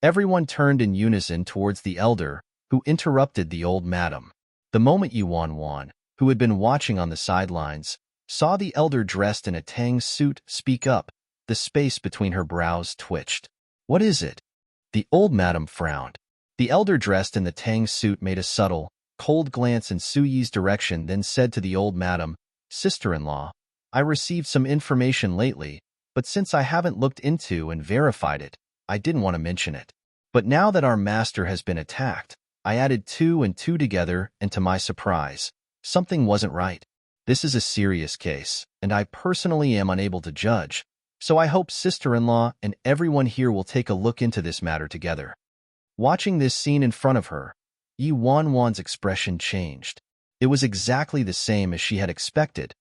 Everyone turned in unison towards the elder, who interrupted the old madam. The moment Yuan, who had been watching on the sidelines, saw the elder dressed in a tang suit speak up, the space between her brows twitched. "What is it?" The old madam frowned. The elder dressed in the tang suit made a subtle, cold glance in Su Yi's direction, then said to the old madam, "Sister-in-law, I received some information lately, but since I haven't looked into and verified it, I didn't want to mention it. But now that our master has been attacked, I added 2 and 2 together, and to my surprise, something wasn't right. This is a serious case, and I personally am unable to judge, so I hope sister-in-law and everyone here will take a look into this matter together." Watching this scene in front of her, Yuan's expression changed. It was exactly the same as she had expected.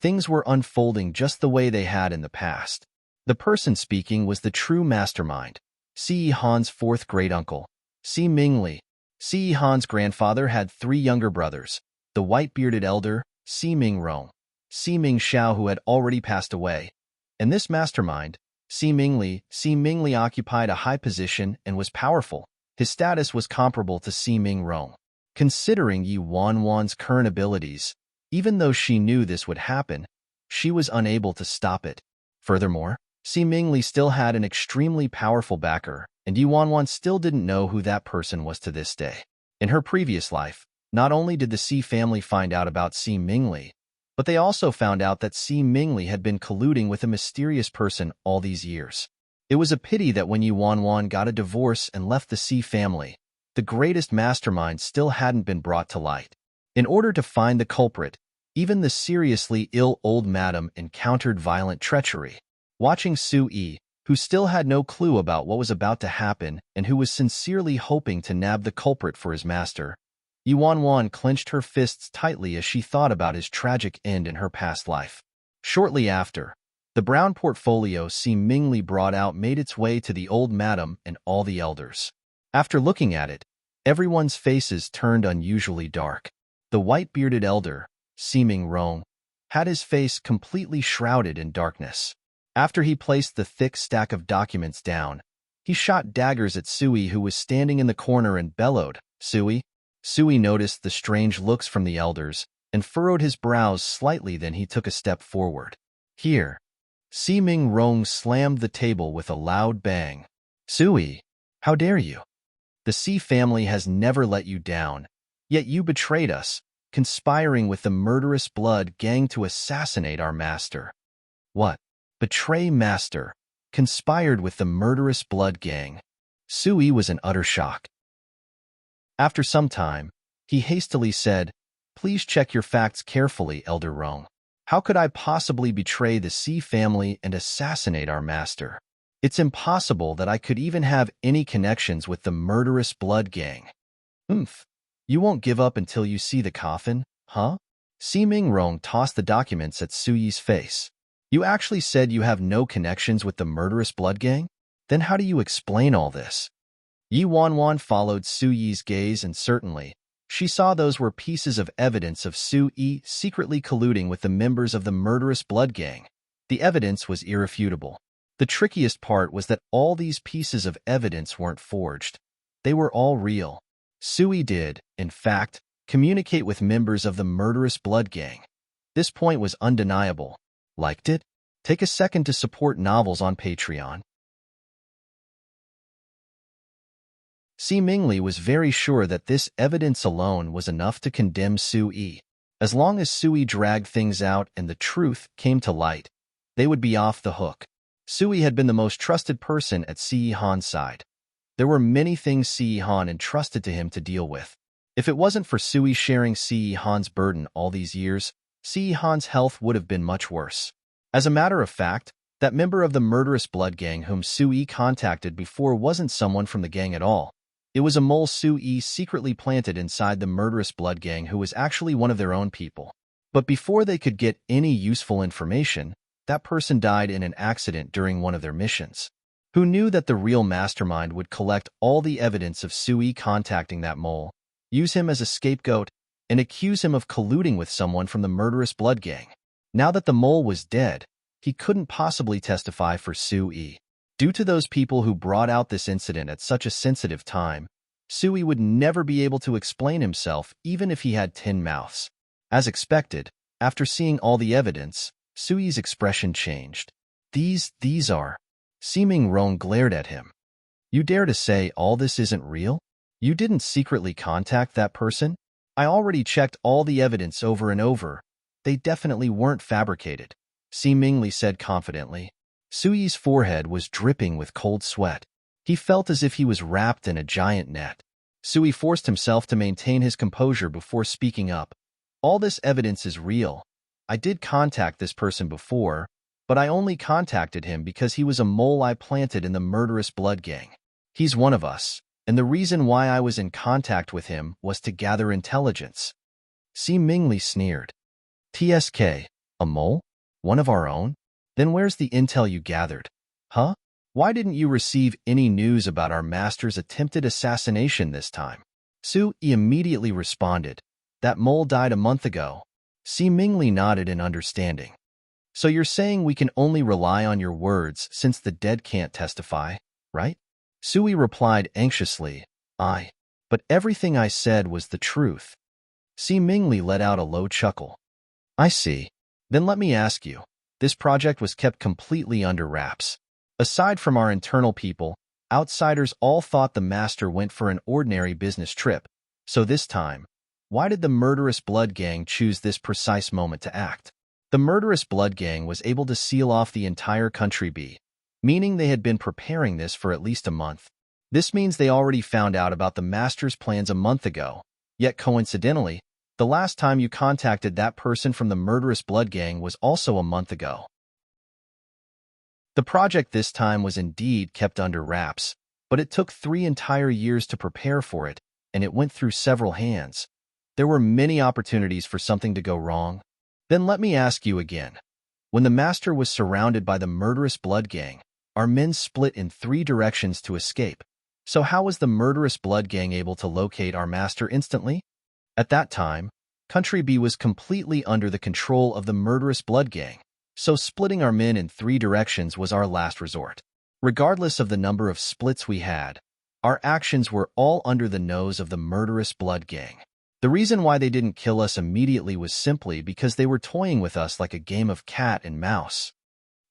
Things were unfolding just the way they had in the past. The person speaking was the true mastermind, Si Han's 4th great-uncle, Si Mingli. Si Han's grandfather had 3 younger brothers, the white-bearded elder, Si Mingrong, Si Mingxiao, who had already passed away, and this mastermind, Si Mingli occupied a high position and was powerful. His status was comparable to Si Mingrong. Considering Yuan's current abilities, even though she knew this would happen, she was unable to stop it. Furthermore, Si Mingli still had an extremely powerful backer, and Yuan still didn't know who that person was to this day. In her previous life, not only did the Si family find out about Si Mingli, but they also found out that Si Mingli had been colluding with a mysterious person all these years. It was a pity that when Yuan got a divorce and left the Si family, the greatest mastermind still hadn't been brought to light. In order to find the culprit, even the seriously ill old madam encountered violent treachery. Watching Su Yi, who still had no clue about what was about to happen and who was sincerely hoping to nab the culprit for his master, Yuan clenched her fists tightly as she thought about his tragic end in her past life. Shortly after, the brown portfolio Si Mingli brought out made its way to the old madam and all the elders. After looking at it, everyone's faces turned unusually dark. The white-bearded elder, Si Mingrong, had his face completely shrouded in darkness. After he placed the thick stack of documents down, he shot daggers at Sui, who was standing in the corner, and bellowed, "Sui!" Sui noticed the strange looks from the elders and furrowed his brows slightly. Then he took a step forward. "Here!" Si Mingrong slammed the table with a loud bang. "Sui, how dare you? The Si family has never let you down, yet you betrayed us, conspiring with the murderous blood gang to assassinate our master." "What? Betray master? Conspired with the murderous blood gang?" Sui was in utter shock. After some time, he hastily said, "Please check your facts carefully, Elder Rong. How could I possibly betray the Si family and assassinate our master? It's impossible that I could even have any connections with the murderous blood gang." You won't give up until you see the coffin, huh?" Si Mingrong tossed the documents at Su Yi's face. "You actually said you have no connections with the murderous blood gang? Then how do you explain all this?" Yuan followed Su Yi's gaze, and certainly, she saw those were pieces of evidence of Su Yi secretly colluding with the members of the murderous blood gang. The evidence was irrefutable. The trickiest part was that all these pieces of evidence weren't forged. They were all real. Su Yi did, in fact, communicate with members of the murderous blood gang. This point was undeniable. Liked it? Take a second to support novels on Patreon. Si Mingli was very sure that this evidence alone was enough to condemn Su Yi. As long as Su Yi dragged things out and the truth came to light, they would be off the hook. Su Yi had been the most trusted person at Si Han's side. There were many things Si Han entrusted to him to deal with. If it wasn't for Su Yi sharing Si Han's burden all these years, Si Han's health would have been much worse. As a matter of fact, that member of the murderous blood gang whom Su Yi contacted before wasn't someone from the gang at all. It was a mole Su Yi secretly planted inside the murderous blood gang who was actually one of their own people. But before they could get any useful information, that person died in an accident during one of their missions. Who knew that the real mastermind would collect all the evidence of Su Yi contacting that mole, use him as a scapegoat, and accuse him of colluding with someone from the murderous blood gang? Now that the mole was dead, he couldn't possibly testify for Su Yi. Due to those people who brought out this incident at such a sensitive time, Sui would never be able to explain himself even if he had 10 mouths. As expected, after seeing all the evidence, Sui's expression changed. These are... Seeming Roan glared at him. You dare to say all this isn't real? You didn't secretly contact that person? I already checked all the evidence over and over. They definitely weren't fabricated, Mingli said confidently. Sui's forehead was dripping with cold sweat. He felt as if he was wrapped in a giant net. Sui forced himself to maintain his composure before speaking up. All this evidence is real. I did contact this person before, but I only contacted him because he was a mole I planted in the murderous blood gang. He's one of us, and the reason why I was in contact with him was to gather intelligence. Mingli sneered. TSK, a mole? One of our own? Then where's the intel you gathered? Huh? Why didn't you receive any news about our master's attempted assassination this time? Sui immediately responded. That mole died a month ago. Mingli nodded in understanding. So you're saying we can only rely on your words since the dead can't testify, right? Sui replied anxiously, but everything I said was the truth. Mingli let out a low chuckle. I see. Then let me ask you, this project was kept completely under wraps. Aside from our internal people, outsiders all thought the master went for an ordinary business trip. So this time, why did the murderous blood gang choose this precise moment to act? The murderous blood gang was able to seal off the entire country B, meaning they had been preparing this for at least a month. This means they already found out about the master's plans a month ago, yet coincidentally, the last time you contacted that person from the murderous blood gang was also a month ago. The project this time was indeed kept under wraps, but it took 3 entire years to prepare for it, and it went through several hands. There were many opportunities for something to go wrong. Then let me ask you again. When the master was surrounded by the murderous blood gang, our men split in 3 directions to escape. So how was the murderous blood gang able to locate our master instantly? At that time, Country B was completely under the control of the murderous blood gang, so splitting our men in 3 directions was our last resort. Regardless of the number of splits we had, our actions were all under the nose of the murderous blood gang. The reason why they didn't kill us immediately was simply because they were toying with us like a game of cat and mouse.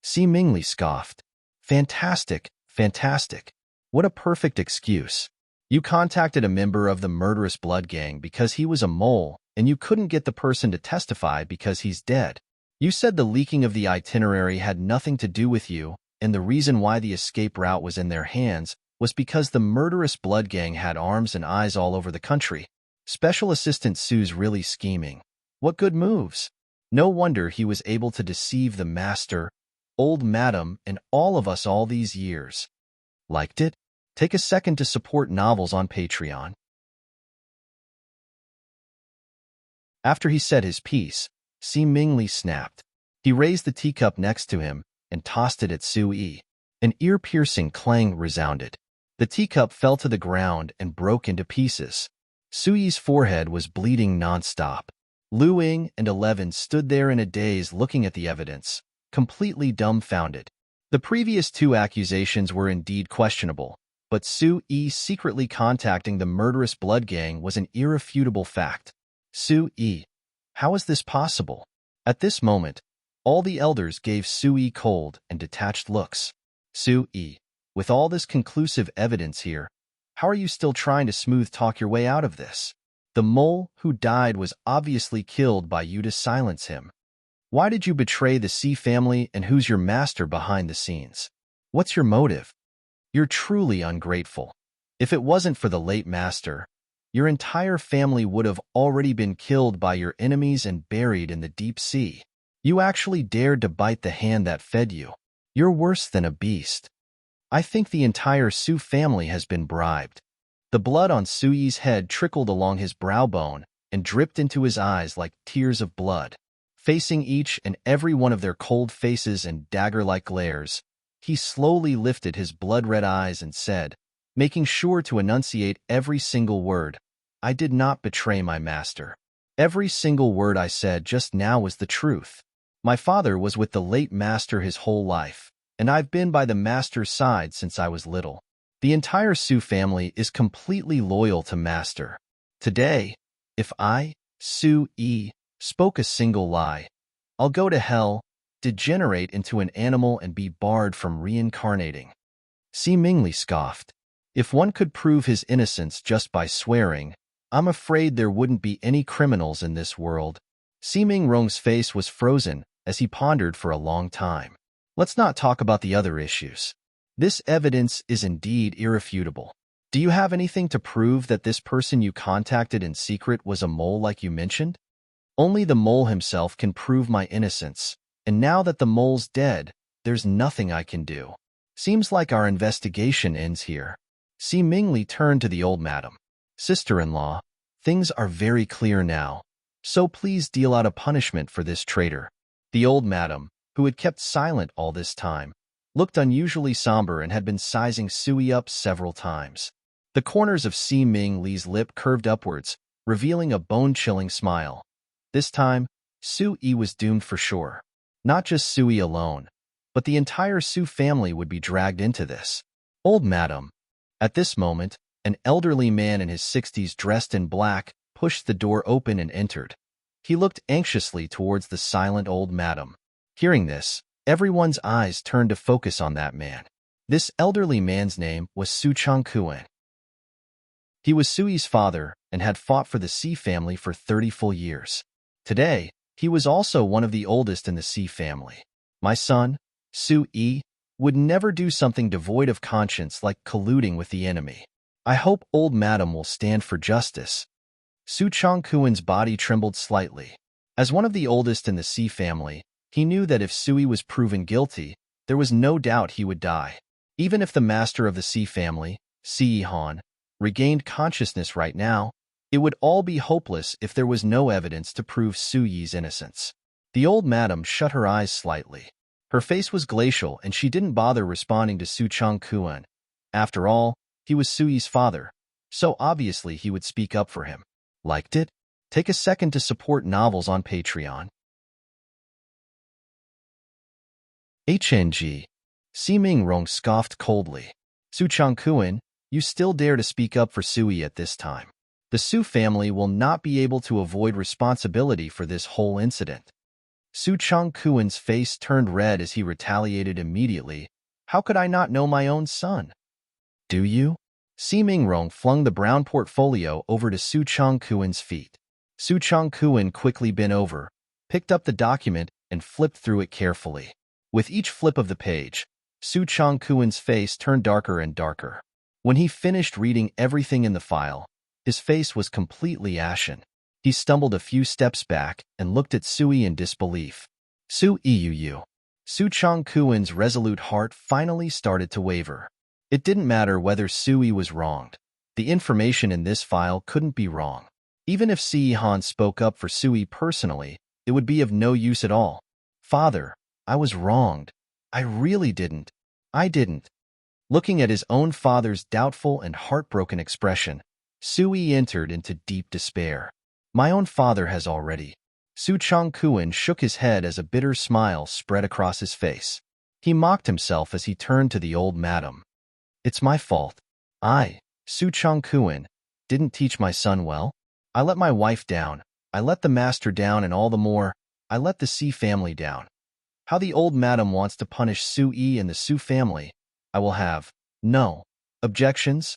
Mingli scoffed. Fantastic, fantastic. What a perfect excuse. You contacted a member of the murderous blood gang because he was a mole, and you couldn't get the person to testify because he's dead. You said the leaking of the itinerary had nothing to do with you, and the reason why the escape route was in their hands was because the murderous blood gang had arms and eyes all over the country. Special Assistant Sue's really scheming. What good moves. No wonder he was able to deceive the master, old madam, and all of us all these years. Liked it? Take a second to support novels on Patreon. After he said his piece, Mingli snapped. He raised the teacup next to him and tossed it at Sui. An ear-piercing clang resounded. The teacup fell to the ground and broke into pieces. Sui's forehead was bleeding nonstop. Lu Ying and 11 stood there in a daze looking at the evidence, completely dumbfounded. The previous 2 accusations were indeed questionable, but Sui secretly contacting the murderous blood gang was an irrefutable fact. Sui, how is this possible? At this moment, all the elders gave Sui cold and detached looks. Sui, with all this conclusive evidence here, how are you still trying to smooth talk your way out of this? The mole who died was obviously killed by you to silence him. Why did you betray the C family, and who's your master behind the scenes? What's your motive? You're truly ungrateful. If it wasn't for the late master, your entire family would have already been killed by your enemies and buried in the deep sea. You actually dared to bite the hand that fed you. You're worse than a beast. I think the entire Su family has been bribed. The blood on Sui's head trickled along his brow bone and dripped into his eyes like tears of blood. Facing each and every one of their cold faces and dagger-like glares, he slowly lifted his blood-red eyes and said, making sure to enunciate every single word, I did not betray my master. Every single word I said just now was the truth. My father was with the late master his whole life. and I've been by the master's side since I was little. The entire Su family is completely loyal to master. Today, if I, Su Yi, spoke a single lie, I'll go to hell, degenerate into an animal and be barred from reincarnating. Si Mingli scoffed. If one could prove his innocence just by swearing, I'm afraid there wouldn't be any criminals in this world. Si Mingrong's face was frozen as he pondered for a long time. Let's not talk about the other issues. This evidence is indeed irrefutable. Do you have anything to prove that this person you contacted in secret was a mole like you mentioned? Only the mole himself can prove my innocence, and now that the mole's dead, there's nothing I can do. Seems like our investigation ends here. Si Mingli turned to the old madam. Sister-in-law, things are very clear now, so please deal out a punishment for this traitor. The old madam, who had kept silent all this time, looked unusually somber and had been sizing Sui up several times. The corners of Si Mingli's lip curved upwards, revealing a bone-chilling smile. This time, Sui was doomed for sure. Not just Sui alone, but the entire Su family would be dragged into this. Old madam. At this moment, an elderly man in his 60s dressed in black pushed the door open and entered. He looked anxiously towards the silent old madam. Hearing this, everyone's eyes turned to focus on that man. This elderly man's name was Su Changkuan. He was Sui's father and had fought for the Si family for 30 full years. Today, he was also one of the oldest in the Si family. My son, Su Yi, would never do something devoid of conscience like colluding with the enemy. I hope old madam will stand for justice. Su Changkuan's body trembled slightly. As one of the oldest in the Si family, he knew that if Sui was proven guilty, there was no doubt he would die. Even if the master of the Si family, Si Han, regained consciousness right now, it would all be hopeless if there was no evidence to prove Su Yi's innocence. The old madam shut her eyes slightly. Her face was glacial and she didn't bother responding to Su Changkuan. After all, he was Su Yi's father, so obviously he would speak up for him. Liked it? Take a second to support novels on Patreon. HNG. Si Mingrong scoffed coldly. Su Changkuan, you still dare to speak up for Sui at this time. The Su family will not be able to avoid responsibility for this whole incident. Su Changkuan's face turned red as he retaliated immediately. How could I not know my own son? Do you? Si Mingrong flung the brown portfolio over to Su Changkuan's feet. Su Changkuan quickly bent over, picked up the document, and flipped through it carefully. With each flip of the page, Su Changkuan's face turned darker and darker. When he finished reading everything in the file, his face was completely ashen. He stumbled a few steps back and looked at Sui in disbelief. Su Changkuan's resolute heart finally started to waver. It didn't matter whether Sui was wronged. The information in this file couldn't be wrong. Even if Si Han spoke up for Sui personally, it would be of no use at all. Father, I was wronged. I really didn't. I didn't. Looking at his own father's doubtful and heartbroken expression, Sui entered into deep despair. My own father has already. Su Changkuan shook his head as a bitter smile spread across his face. He mocked himself as he turned to the old madam. It's my fault. I, Su Changkuan, didn't teach my son well. I let my wife down. I let the master down, and all the more, I let the Si family down. How the old madam wants to punish Sui and the Su family, I will have no objections.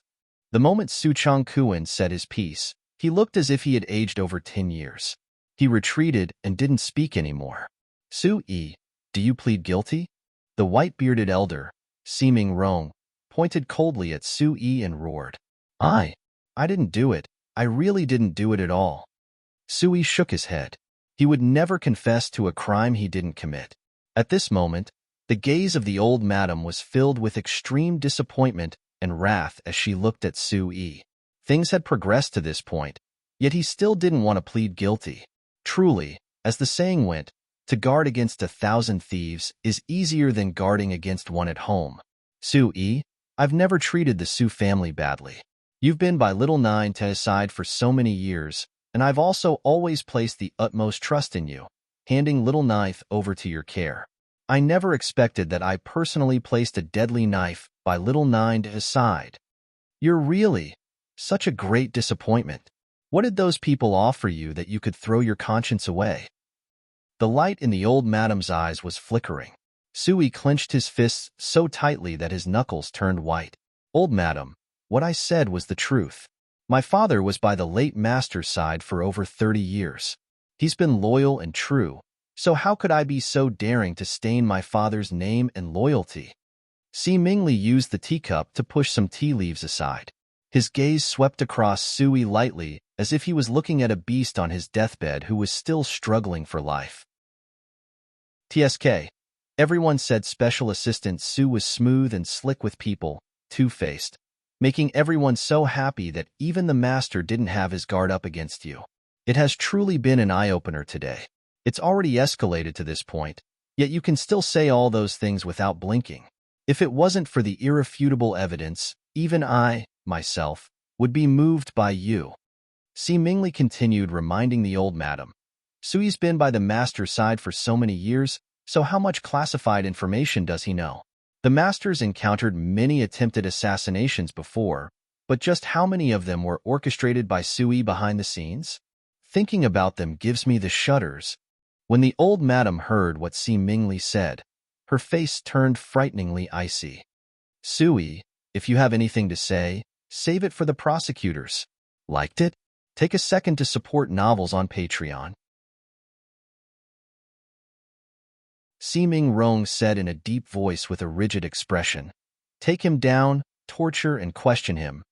The moment Su Changkuan said his piece, he looked as if he had aged over 10 years. He retreated and didn't speak anymore. Sui, do you plead guilty? The white-bearded elder, Si Mingrong, pointed coldly at Sui and roared. I didn't do it. I really didn't do it at all. Sui shook his head. He would never confess to a crime he didn't commit. At this moment, the gaze of the old madam was filled with extreme disappointment and wrath as she looked at Sui. Things had progressed to this point, yet he still didn't want to plead guilty. Truly, as the saying went, to guard against 1,000 thieves is easier than guarding against one at home. Sui, I've never treated the Su family badly. You've been by little Nine Te's side for so many years, and I've also always placed the utmost trust in you, handing little Ninth over to your care. I never expected that I personally placed a deadly knife by little Nine to his side. You're really such a great disappointment. What did those people offer you that you could throw your conscience away? The light in the old madam's eyes was flickering. Sui clenched his fists so tightly that his knuckles turned white. Old madam, what I said was the truth. My father was by the late master's side for over 30 years. He's been loyal and true, so how could I be so daring to stain my father's name and loyalty? Si Mingli used the teacup to push some tea leaves aside. His gaze swept across Sui lightly, as if he was looking at a beast on his deathbed who was still struggling for life. TSK. Everyone said Special Assistant Sue was smooth and slick with people, two-faced, making everyone so happy that even the master didn't have his guard up against you. It has truly been an eye-opener today. It's already escalated to this point, yet you can still say all those things without blinking. If it wasn't for the irrefutable evidence, even I, myself, would be moved by you. Si Mingli continued, reminding the old madam. Sui's been by the master's side for so many years, so how much classified information does he know? The masters encountered many attempted assassinations before, but just how many of them were orchestrated by Sui behind the scenes? Thinking about them gives me the shudders. When the old madam heard what Si Mingli said, her face turned frighteningly icy. Sui, if you have anything to say, save it for the prosecutors. Liked it? Take a second to support novels on Patreon. Si Ming Rong said in a deep voice with a rigid expression. Take him down, torture and question him.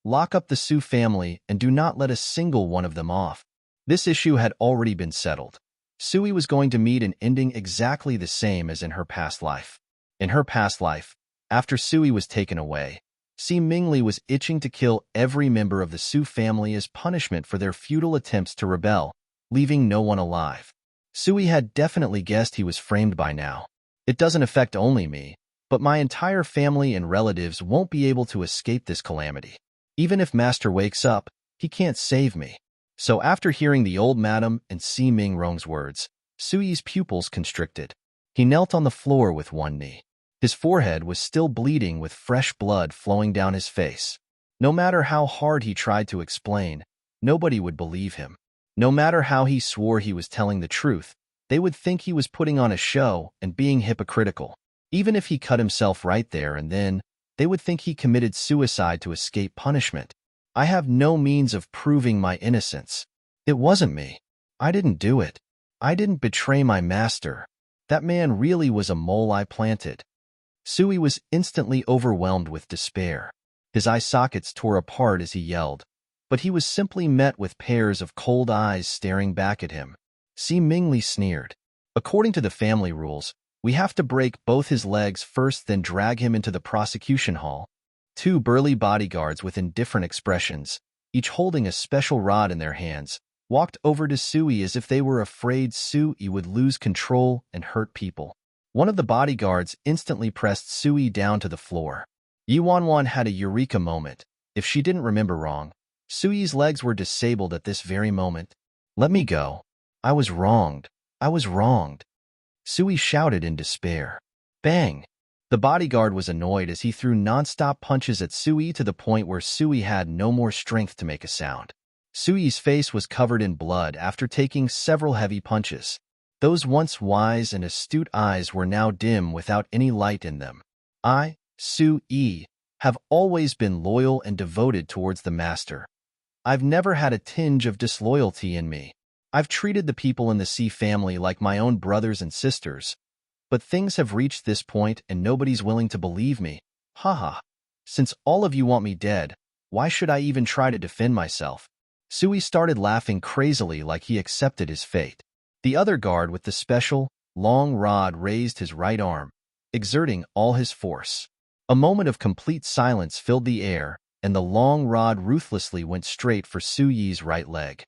Lock up the Su family and do not let a single one of them off. This issue had already been settled. Sui was going to meet an ending exactly the same as in her past life. In her past life, after Sui was taken away, Si Mingli was itching to kill every member of the Su family as punishment for their futile attempts to rebel, leaving no one alive. Sui had definitely guessed he was framed by now. It doesn't affect only me, but my entire family and relatives won't be able to escape this calamity. Even if Master wakes up, he can't save me. So after hearing the old madam and Si Ming Rong's words, Sui's pupils constricted. He knelt on the floor with one knee. His forehead was still bleeding with fresh blood flowing down his face. No matter how hard he tried to explain, nobody would believe him. No matter how he swore he was telling the truth, they would think he was putting on a show and being hypocritical. Even if he cut himself right there and then, they would think he committed suicide to escape punishment. I have no means of proving my innocence. It wasn't me. I didn't do it. I didn't betray my master. That man really was a mole I planted. Sui was instantly overwhelmed with despair. His eye sockets tore apart as he yelled, but he was simply met with pairs of cold eyes staring back at him. Si Mingli sneered. According to the family rules, we have to break both his legs first, then drag him into the prosecution hall. Two burly bodyguards with indifferent expressions, each holding a special rod in their hands, walked over to Sui as if they were afraid Sui would lose control and hurt people. One of the bodyguards instantly pressed Sui down to the floor. Yi Wanwan had a eureka moment. If she didn't remember wrong, Sui's legs were disabled at this very moment. Let me go. I was wronged. I was wronged. Sui shouted in despair. Bang! The bodyguard was annoyed as he threw non-stop punches at Sui to the point where Sui had no more strength to make a sound. Sui's face was covered in blood after taking several heavy punches. Those once wise and astute eyes were now dim without any light in them. I, Sui, have always been loyal and devoted towards the master. I've never had a tinge of disloyalty in me. I've treated the people in the Si family like my own brothers and sisters. But things have reached this point and nobody's willing to believe me. Haha. Since all of you want me dead, why should I even try to defend myself? Sui started laughing crazily like he accepted his fate. The other guard with the special, long rod raised his right arm, exerting all his force. A moment of complete silence filled the air, and the long rod ruthlessly went straight for Sui's right leg.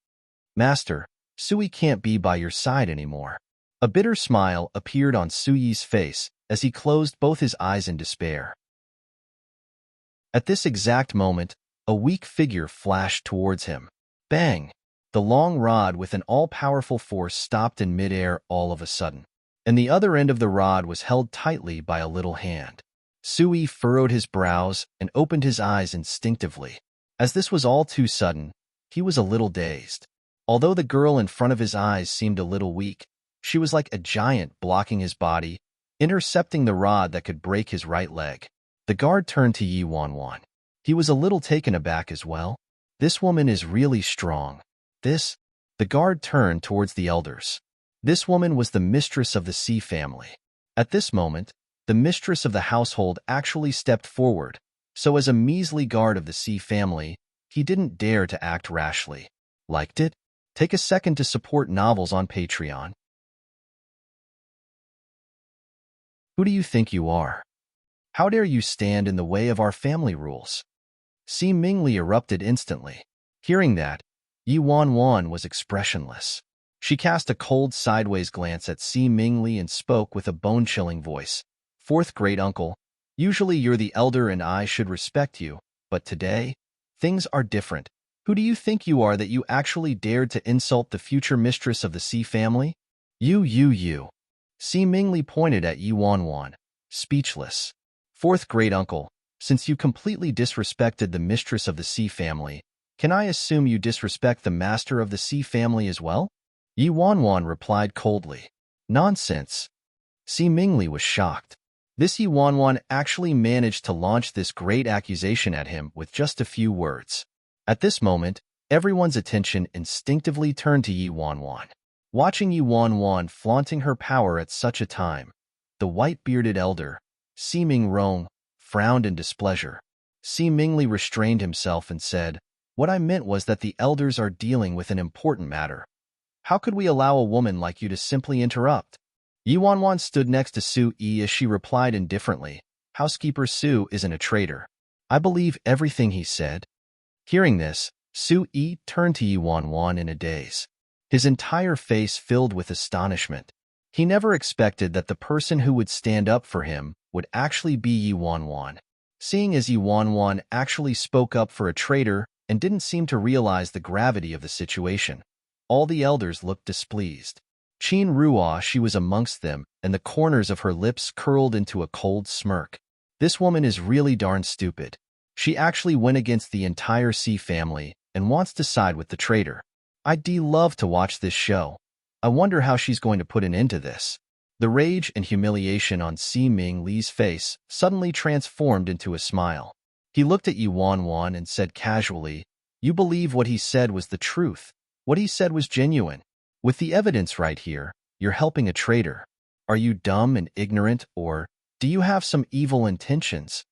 Master, Sui can't be by your side anymore. A bitter smile appeared on Sui's face as he closed both his eyes in despair. At this exact moment, a weak figure flashed towards him. Bang! The long rod with an all-powerful force stopped in midair all of a sudden. and the other end of the rod was held tightly by a little hand. Sui furrowed his brows and opened his eyes instinctively. As this was all too sudden, he was a little dazed. Although the girl in front of his eyes seemed a little weak, she was like a giant blocking his body, intercepting the rod that could break his right leg. The guard turned to Yi Wanwan. He was a little taken aback as well. This woman is really strong. The guard turned towards the elders. This woman was the mistress of the Sea family. At this moment, the mistress of the household actually stepped forward, so as a measly guard of the Sea family, he didn't dare to act rashly. Liked it? Take a second to support novels on Patreon. Who do you think you are? How dare you stand in the way of our family rules? Si Mingli erupted instantly. Hearing that, Yi Wanwan was expressionless. She cast a cold sideways glance at Si Mingli and spoke with a bone-chilling voice. Fourth great uncle, usually you're the elder and I should respect you, but today, things are different. Who do you think you are that you actually dared to insult the future mistress of the Sea family? You. Si Mingli pointed at Yi Wanwan, speechless. Fourth great uncle, since you completely disrespected the mistress of the Sea family, can I assume you disrespect the master of the Sea family as well? Yi Wanwan replied coldly. Nonsense. Si Mingli was shocked. This Yi Wanwan actually managed to launch this great accusation at him with just a few words. At this moment, everyone's attention instinctively turned to Yi Wanwan. Watching Yi Wanwan flaunting her power at such a time, the white-bearded elder, Si Mingrong, frowned in displeasure. Si Mingli restrained himself and said, "What I meant was that the elders are dealing with an important matter. How could we allow a woman like you to simply interrupt?" Yi Wanwan stood next to Su Yi as she replied indifferently, "Housekeeper Su isn't a traitor. I believe everything he said." Hearing this, Su Yi turned to Yi Wanwan in a daze. His entire face filled with astonishment. He never expected that the person who would stand up for him would actually be Yi Wanwan. Seeing as Yi Wanwan actually spoke up for a traitor and didn't seem to realize the gravity of the situation, all the elders looked displeased. Qin Ruo, she was amongst them, and the corners of her lips curled into a cold smirk. This woman is really darn stupid. She actually went against the entire Sea family and wants to side with the traitor. I'd love to watch this show. I wonder how she's going to put an end to this. The rage and humiliation on Si Ming Li's face suddenly transformed into a smile. He looked at Yi Wanwan and said casually, "You believe what he said was the truth. What he said was genuine. With the evidence right here, you're helping a traitor. Are you dumb and ignorant, or do you have some evil intentions?"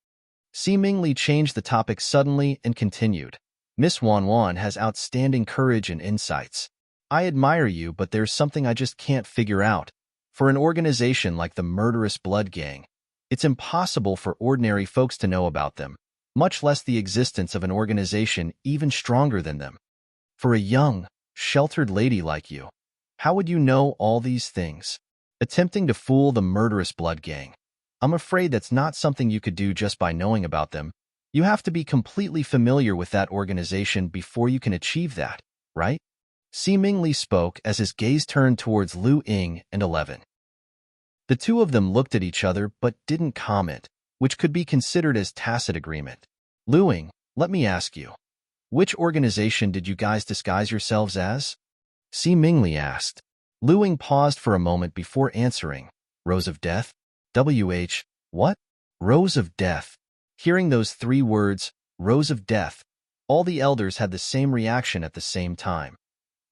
Si Mingli changed the topic suddenly and continued, "Miss Wanwan has outstanding courage and insights. I admire you, but there's something I just can't figure out. For an organization like the Murderous Blood Gang, it's impossible for ordinary folks to know about them, much less the existence of an organization even stronger than them. For a young, sheltered lady like you, how would you know all these things? Attempting to fool the Murderous Blood Gang. I'm afraid that's not something you could do just by knowing about them. You have to be completely familiar with that organization before you can achieve that, right?" Si Mingli spoke as his gaze turned towards Lu Ying and 11. The two of them looked at each other but didn't comment, which could be considered as tacit agreement. "Lu Ying, let me ask you, which organization did you guys disguise yourselves as?" Si Mingli asked. Lu Ying paused for a moment before answering. "Rose of Death? What? Rose of Death?" Hearing those three words, Rose of Death, all the elders had the same reaction at the same time.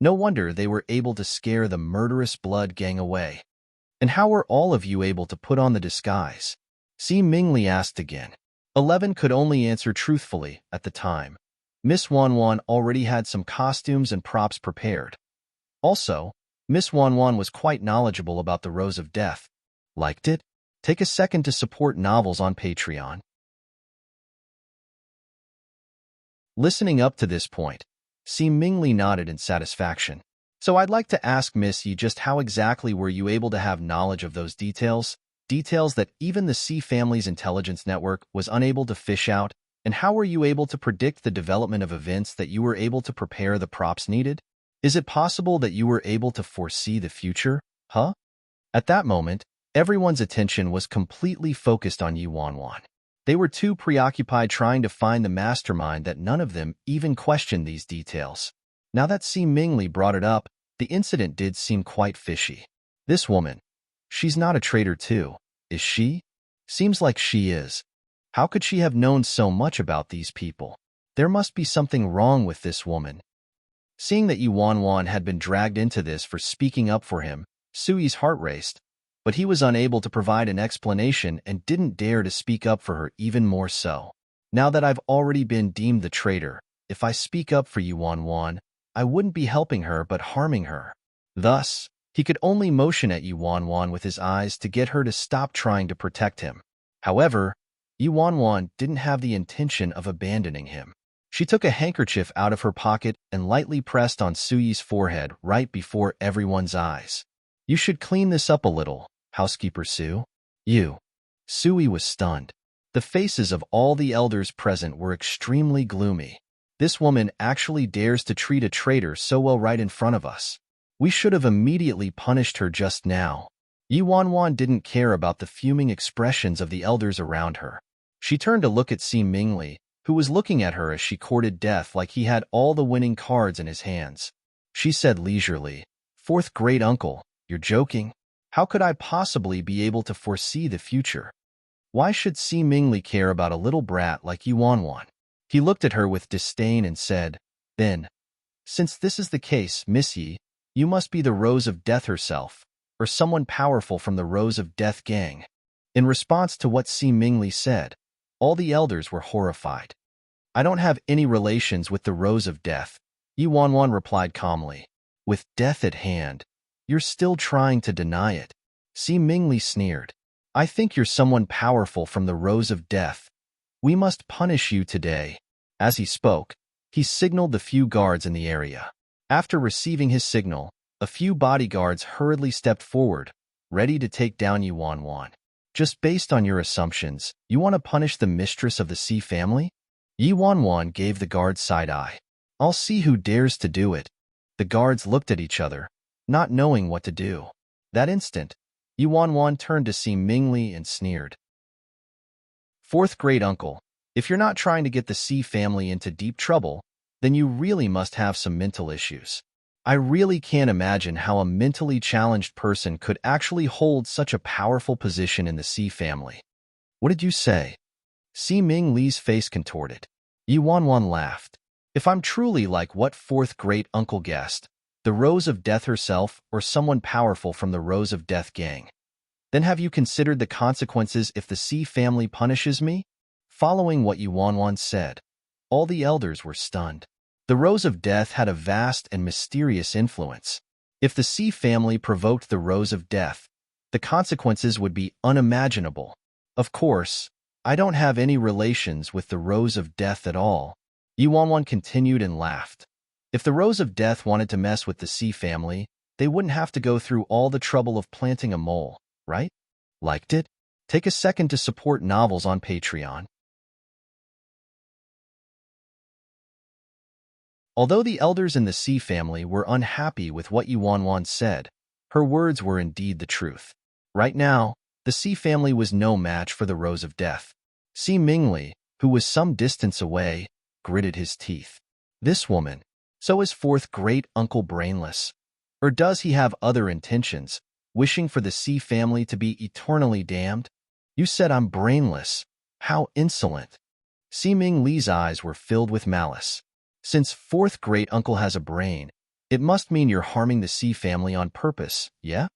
No wonder they were able to scare the Murderous Blood Gang away. "And how were all of you able to put on the disguise?" Si Mingli asked again. 11 could only answer truthfully at the time. Miss Wanwan already had some costumes and props prepared. Also, Miss Wanwan was quite knowledgeable about the Rose of Death. Liked it? Take a second to support novels on Patreon. Listening up to this point, Si Mingli nodded in satisfaction. "So I'd like to ask Miss Yi, just how exactly were you able to have knowledge of those details? Details that even the Sea family's intelligence network was unable to fish out, and how were you able to predict the development of events that you were able to prepare the props needed? Is it possible that you were able to foresee the future, huh?" At that moment, everyone's attention was completely focused on Yi Wanwan. They were too preoccupied trying to find the mastermind that none of them even questioned these details. Now that Si Mingli brought it up, the incident did seem quite fishy. This woman, she's not a traitor too, is she? Seems like she is. How could she have known so much about these people? There must be something wrong with this woman. Seeing that Yi Wanwan had been dragged into this for speaking up for him, Sui's heart raced, but he was unable to provide an explanation and didn't dare to speak up for her even more so. Now that I've already been deemed the traitor, if I speak up for Yi Wanwan, I wouldn't be helping her but harming her. Thus, he could only motion at Yi Wanwan with his eyes to get her to stop trying to protect him. However, Yi Wanwan didn't have the intention of abandoning him. She took a handkerchief out of her pocket and lightly pressed on Sui's forehead right before everyone's eyes. You should clean this up a little, housekeeper Su. You. Sui was stunned. The faces of all the elders present were extremely gloomy. This woman actually dares to treat a traitor so well right in front of us. We should have immediately punished her just now. Yi Wanwan didn't care about the fuming expressions of the elders around her. She turned to look at Si Mingli, who was looking at her as she courted death like he had all the winning cards in his hands. She said leisurely, "Fourth great uncle, you're joking? How could I possibly be able to foresee the future? Why should Si Mingli care about a little brat like Yi Wanwan?" He looked at her with disdain and said, "Then, since this is the case, Miss Yi, you must be the Rose of Death herself, or someone powerful from the Rose of Death gang." In response to what Si Mingli said, all the elders were horrified. "I don't have any relations with the Rose of Death," Yi Wanwan replied calmly. "With death at hand, you're still trying to deny it." Si Mingli sneered. "I think you're someone powerful from the Rose of Death. We must punish you today." As he spoke, he signaled the few guards in the area. After receiving his signal, a few bodyguards hurriedly stepped forward, ready to take down Yi Wanwan. "Just based on your assumptions, you want to punish the mistress of the Si family?" Yi Wanwan gave the guards side-eye. "I'll see who dares to do it." The guards looked at each other, not knowing what to do. That instant, Yi Wanwan turned to Si Mingli and sneered. "Fourth great uncle, if you're not trying to get the Si family into deep trouble, then you really must have some mental issues. I really can't imagine how a mentally challenged person could actually hold such a powerful position in the Si family." "What did you say?" Si Mingli's face contorted. Yi Wanwan laughed. "If I'm truly like what fourth great uncle guessed, the Rose of Death herself or someone powerful from the Rose of Death gang, then have you considered the consequences if the Si family punishes me?" Following what Yi Wanwan said, all the elders were stunned. The Rose of Death had a vast and mysterious influence. If the Si family provoked the Rose of Death, the consequences would be unimaginable. "Of course, I don't have any relations with the Rose of Death at all," Yi Wanwan continued and laughed. "If the Rose of Death wanted to mess with the Si family, they wouldn't have to go through all the trouble of planting a mole, right? Liked it? Take a second to support novels on Patreon." Although the elders in the Si family were unhappy with what Yi Wanwan said, her words were indeed the truth. Right now, the Si family was no match for the Rose of Death. Si Mingli, who was some distance away, gritted his teeth. This woman, so is fourth great uncle brainless? Or does he have other intentions, wishing for the Si family to be eternally damned? "You said I'm brainless. How insolent." Si Mingli's eyes were filled with malice. "Since fourth great uncle has a brain, it must mean you're harming the Si family on purpose, yeah?"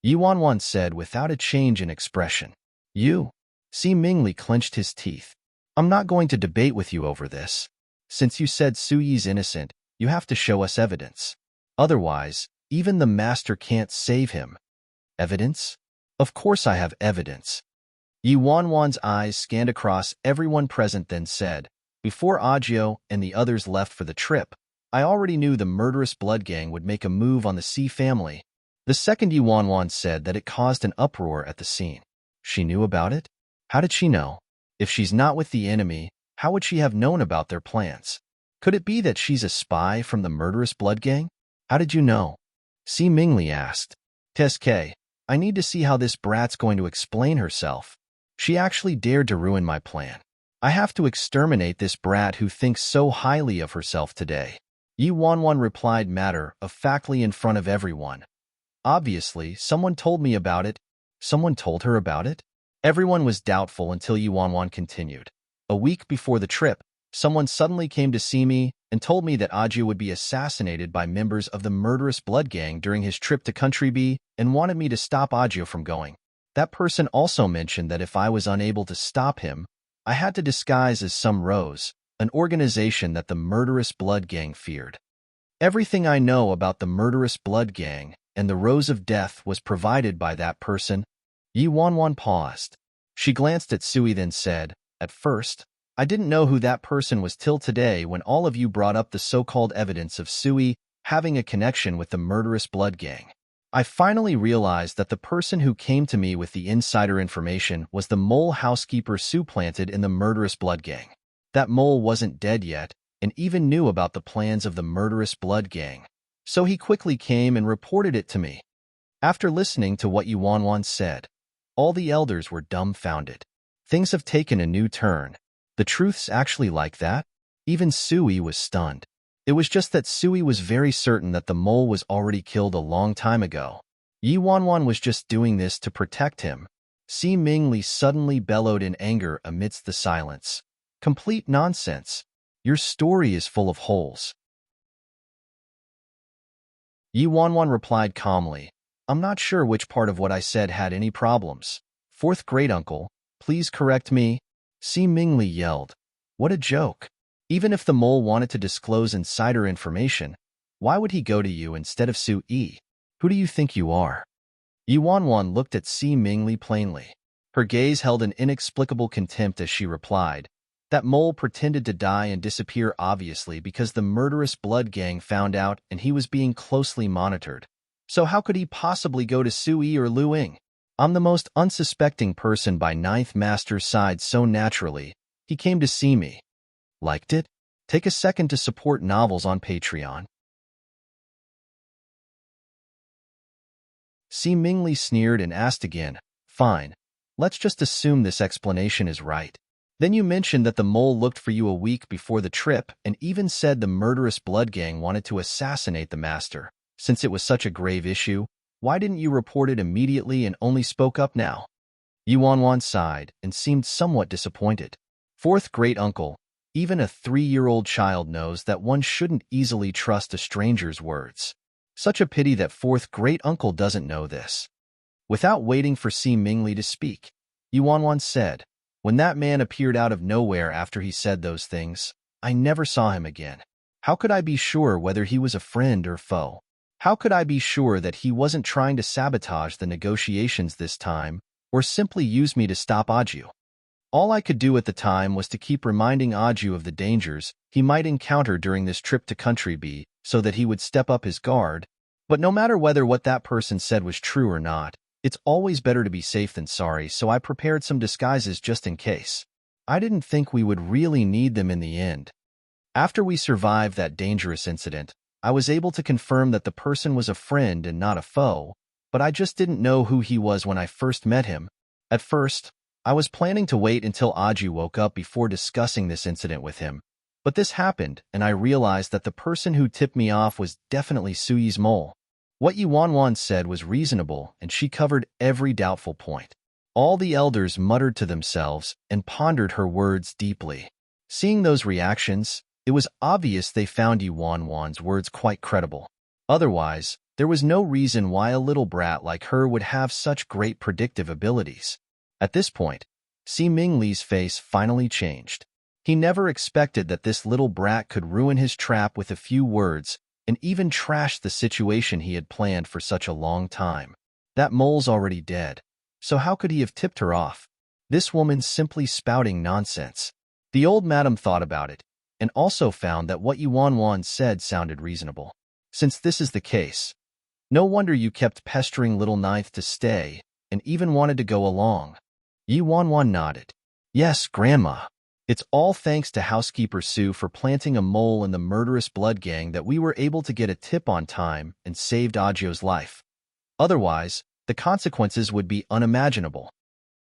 Yi Wanwan said without a change in expression. "You?" Si Mingli clenched his teeth. "I'm not going to debate with you over this. Since you said Suyi's innocent, you have to show us evidence. Otherwise, even the master can't save him." "Evidence? Of course I have evidence." Yi Wanwan's eyes scanned across everyone present, then said, "Before Agio and the others left for the trip, I already knew the murderous blood gang would make a move on the Si family." The second Yi Wanwan said that it caused an uproar at the scene. She knew about it? How did she know? If she's not with the enemy, how would she have known about their plans? Could it be that she's a spy from the murderous blood gang? "How did you know?" Si Mingli asked. "Tsk, I need to see how this brat's going to explain herself. She actually dared to ruin my plan. I have to exterminate this brat who thinks so highly of herself today. Yi Wanwan replied matter-of-factly in front of everyone. Obviously, someone told me about it. Someone told her about it? Everyone was doubtful until Yi Wanwan continued. A week before the trip, someone suddenly came to see me and told me that Ajia would be assassinated by members of the murderous blood gang during his trip to Country B and wanted me to stop Ajia from going. That person also mentioned that if I was unable to stop him, I had to disguise as some Rose, an organization that the murderous blood gang feared. Everything I know about the murderous blood gang and the Rose of Death was provided by that person. Yi Wanwan paused. She glanced at Sui then said, "At first, I didn't know who that person was till today when all of you brought up the so-called evidence of Sui having a connection with the murderous blood gang. I finally realized that the person who came to me with the insider information was the mole housekeeper Sue planted in the murderous blood gang. That mole wasn't dead yet and even knew about the plans of the murderous blood gang, so he quickly came and reported it to me." After listening to what Yi Wanwan said, all the elders were dumbfounded. Things have taken a new turn. The truth's actually like that? Even Sui was stunned. It was just that Sui was very certain that the mole was already killed a long time ago. Yi Wanwan was just doing this to protect him. Si Mingli suddenly bellowed in anger amidst the silence. "Complete nonsense. Your story is full of holes." Yi Wanwan replied calmly, "I'm not sure which part of what I said had any problems. Fourth great-uncle, please correct me." Si Mingli yelled. "What a joke. Even if the mole wanted to disclose insider information, why would he go to you instead of Su Yi? Who do you think you are?" Yi Wanwan looked at Si Mingli plainly. Her gaze held an inexplicable contempt as she replied, "That mole pretended to die and disappear obviously because the murderous blood gang found out and he was being closely monitored. So how could he possibly go to Su Yi or Lu Ying? I'm the most unsuspecting person by Ninth Master's side, so naturally, he came to see me. Liked it? Take a second to support novels on Patreon." Si Mingli sneered and asked again, "Fine, let's just assume this explanation is right. Then you mentioned that the mole looked for you a week before the trip and even said the murderous blood gang wanted to assassinate the master. Since it was such a grave issue, why didn't you report it immediately and only spoke up now?" Yi Wanwan sighed and seemed somewhat disappointed. "Fourth great-uncle, even a 3-year-old child knows that one shouldn't easily trust a stranger's words. Such a pity that fourth great-uncle doesn't know this." Without waiting for Si Mingli to speak, Yi Wanwan said, "When that man appeared out of nowhere after he said those things, I never saw him again. How could I be sure whether he was a friend or foe? How could I be sure that he wasn't trying to sabotage the negotiations this time or simply use me to stop Aju? All I could do at the time was to keep reminding Aju of the dangers he might encounter during this trip to Country B so that he would step up his guard. But no matter whether what that person said was true or not, it's always better to be safe than sorry, so I prepared some disguises just in case. I didn't think we would really need them in the end. After we survived that dangerous incident, I was able to confirm that the person was a friend and not a foe, but I just didn't know who he was when I first met him. At first, I was planning to wait until Aju woke up before discussing this incident with him, but this happened and I realized that the person who tipped me off was definitely Suyi's mole. What Yi Wanwan said was reasonable and she covered every doubtful point. All the elders muttered to themselves and pondered her words deeply. Seeing those reactions, it was obvious they found Yi Wanwan's words quite credible. Otherwise, there was no reason why a little brat like her would have such great predictive abilities. At this point, Si Mingli's face finally changed. He never expected that this little brat could ruin his trap with a few words and even trash the situation he had planned for such a long time. That mole's already dead, so how could he have tipped her off? This woman's simply spouting nonsense. The old madam thought about it, and also found that what Yi Wanwan said sounded reasonable. Since this is the case, no wonder you kept pestering little Ninth to stay, and even wanted to go along. Yi Wanwan nodded. "Yes, Grandma. It's all thanks to housekeeper Sue for planting a mole in the murderous blood gang that we were able to get a tip on time and saved Ajio's life. Otherwise, the consequences would be unimaginable.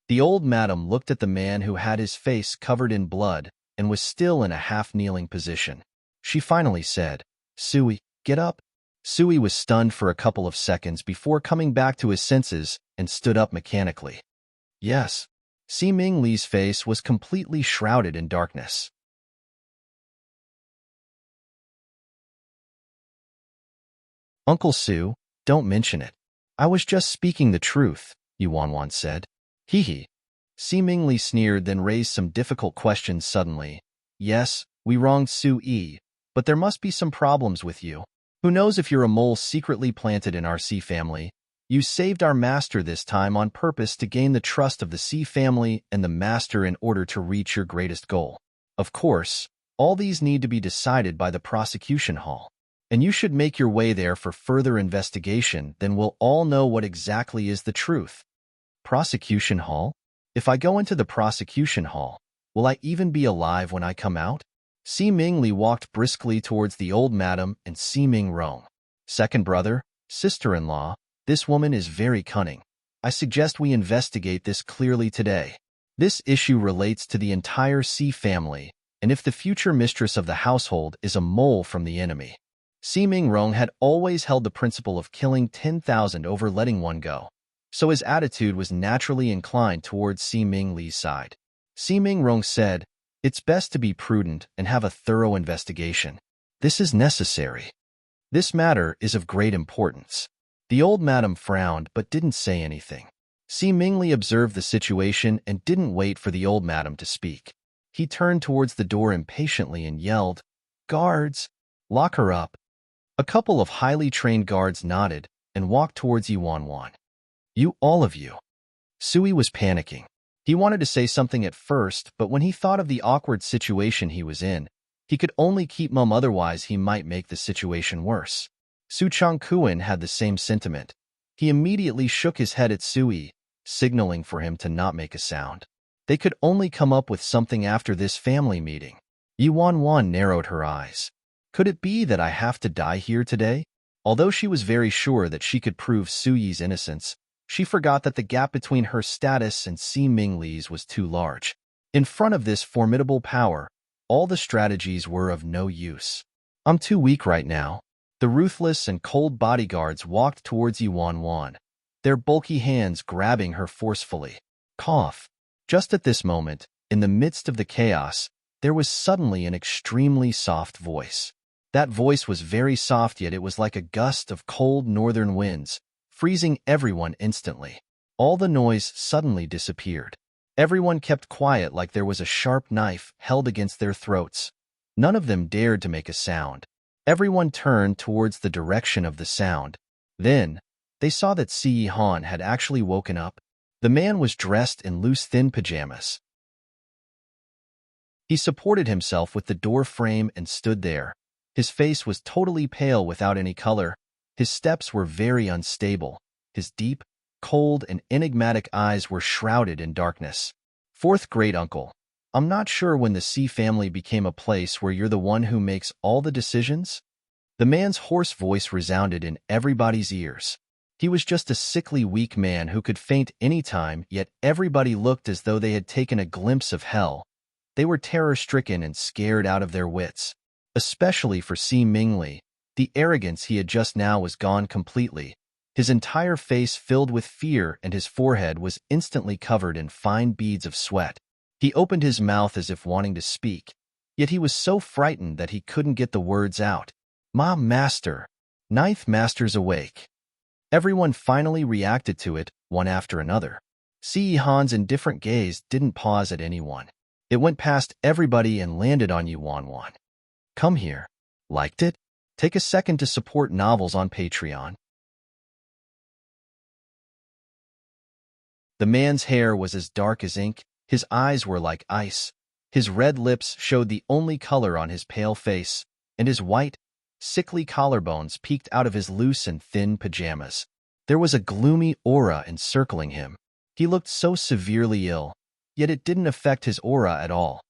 The old madam looked at the man who had his face covered in blood and was still in a half-kneeling position. She finally said, "Sui, get up." Sui was stunned for a couple of seconds before coming back to his senses and stood up mechanically. Yes. Si Ming Li's face was completely shrouded in darkness. "Uncle Su, don't mention it. I was just speaking the truth," Yuanwan said. "Hee hee." Si Ming Li sneered, then raised some difficult questions suddenly. "Yes, we wronged Su Yi, but there must be some problems with you. Who knows if you're a mole secretly planted in our Si family? You saved our master this time on purpose to gain the trust of the Si family and the master in order to reach your greatest goal. Of course, all these need to be decided by the prosecution hall. And you should make your way there for further investigation, then we'll all know what exactly is the truth." Prosecution hall? If I go into the prosecution hall, will I even be alive when I come out? Si Ming Li walked briskly towards the old madam and Si Ming Rong. "Second brother, sister-in-law, this woman is very cunning. I suggest we investigate this clearly today. This issue relates to the entire Si family, and if the future mistress of the household is a mole from the enemy." Si Ming Rong had always held the principle of killing 10,000 over letting one go, so his attitude was naturally inclined towards Si Ming Li's side. Si Ming Rong said, "It's best to be prudent and have a thorough investigation. This is necessary. This matter is of great importance." The old madam frowned but didn't say anything. Si Ming Li observed the situation and didn't wait for the old madam to speak. He turned towards the door impatiently and yelled, "Guards, lock her up." A couple of highly trained guards nodded and walked towards Yuanwan. "You, all of you." Sui was panicking. He wanted to say something at first, but when he thought of the awkward situation he was in, he could only keep mum, otherwise he might make the situation worse. Su Changkuan had the same sentiment. He immediately shook his head at Sui, signaling for him to not make a sound. They could only come up with something after this family meeting. Yuanwan narrowed her eyes. Could it be that I have to die here today? Although she was very sure that she could prove Su Yi's innocence, she forgot that the gap between her status and Si Ming Li's was too large. In front of this formidable power, all the strategies were of no use. "I'm too weak right now." The ruthless and cold bodyguards walked towards Yuanwan, their bulky hands grabbing her forcefully. Cough. Just at this moment, in the midst of the chaos, there was suddenly an extremely soft voice. That voice was very soft, yet it was like a gust of cold northern winds, freezing everyone instantly. All the noise suddenly disappeared. Everyone kept quiet like there was a sharp knife held against their throats. None of them dared to make a sound. Everyone turned towards the direction of the sound. Then, they saw that Si Han had actually woken up. The man was dressed in loose thin pajamas. He supported himself with the door frame and stood there. His face was totally pale without any color. His steps were very unstable. His deep, cold, and enigmatic eyes were shrouded in darkness. "Fourth great uncle, I'm not sure when the Si family became a place where you're the one who makes all the decisions." The man's hoarse voice resounded in everybody's ears. He was just a sickly, weak man who could faint any time, yet everybody looked as though they had taken a glimpse of hell. They were terror-stricken and scared out of their wits. Especially for Si Ming Li, the arrogance he had just now was gone completely. His entire face filled with fear and his forehead was instantly covered in fine beads of sweat. He opened his mouth as if wanting to speak, yet he was so frightened that he couldn't get the words out. "Ma master, ninth master's awake." Everyone finally reacted to it, one after another. Si Han's indifferent gaze didn't pause at anyone. It went past everybody and landed on Yuanwan. "Come here. Liked it? Take a second to support novels on Patreon." The man's hair was as dark as ink, his eyes were like ice, his red lips showed the only color on his pale face, and his white, sickly collarbones peeked out of his loose and thin pajamas. There was a gloomy aura encircling him. He looked so severely ill, yet it didn't affect his aura at all.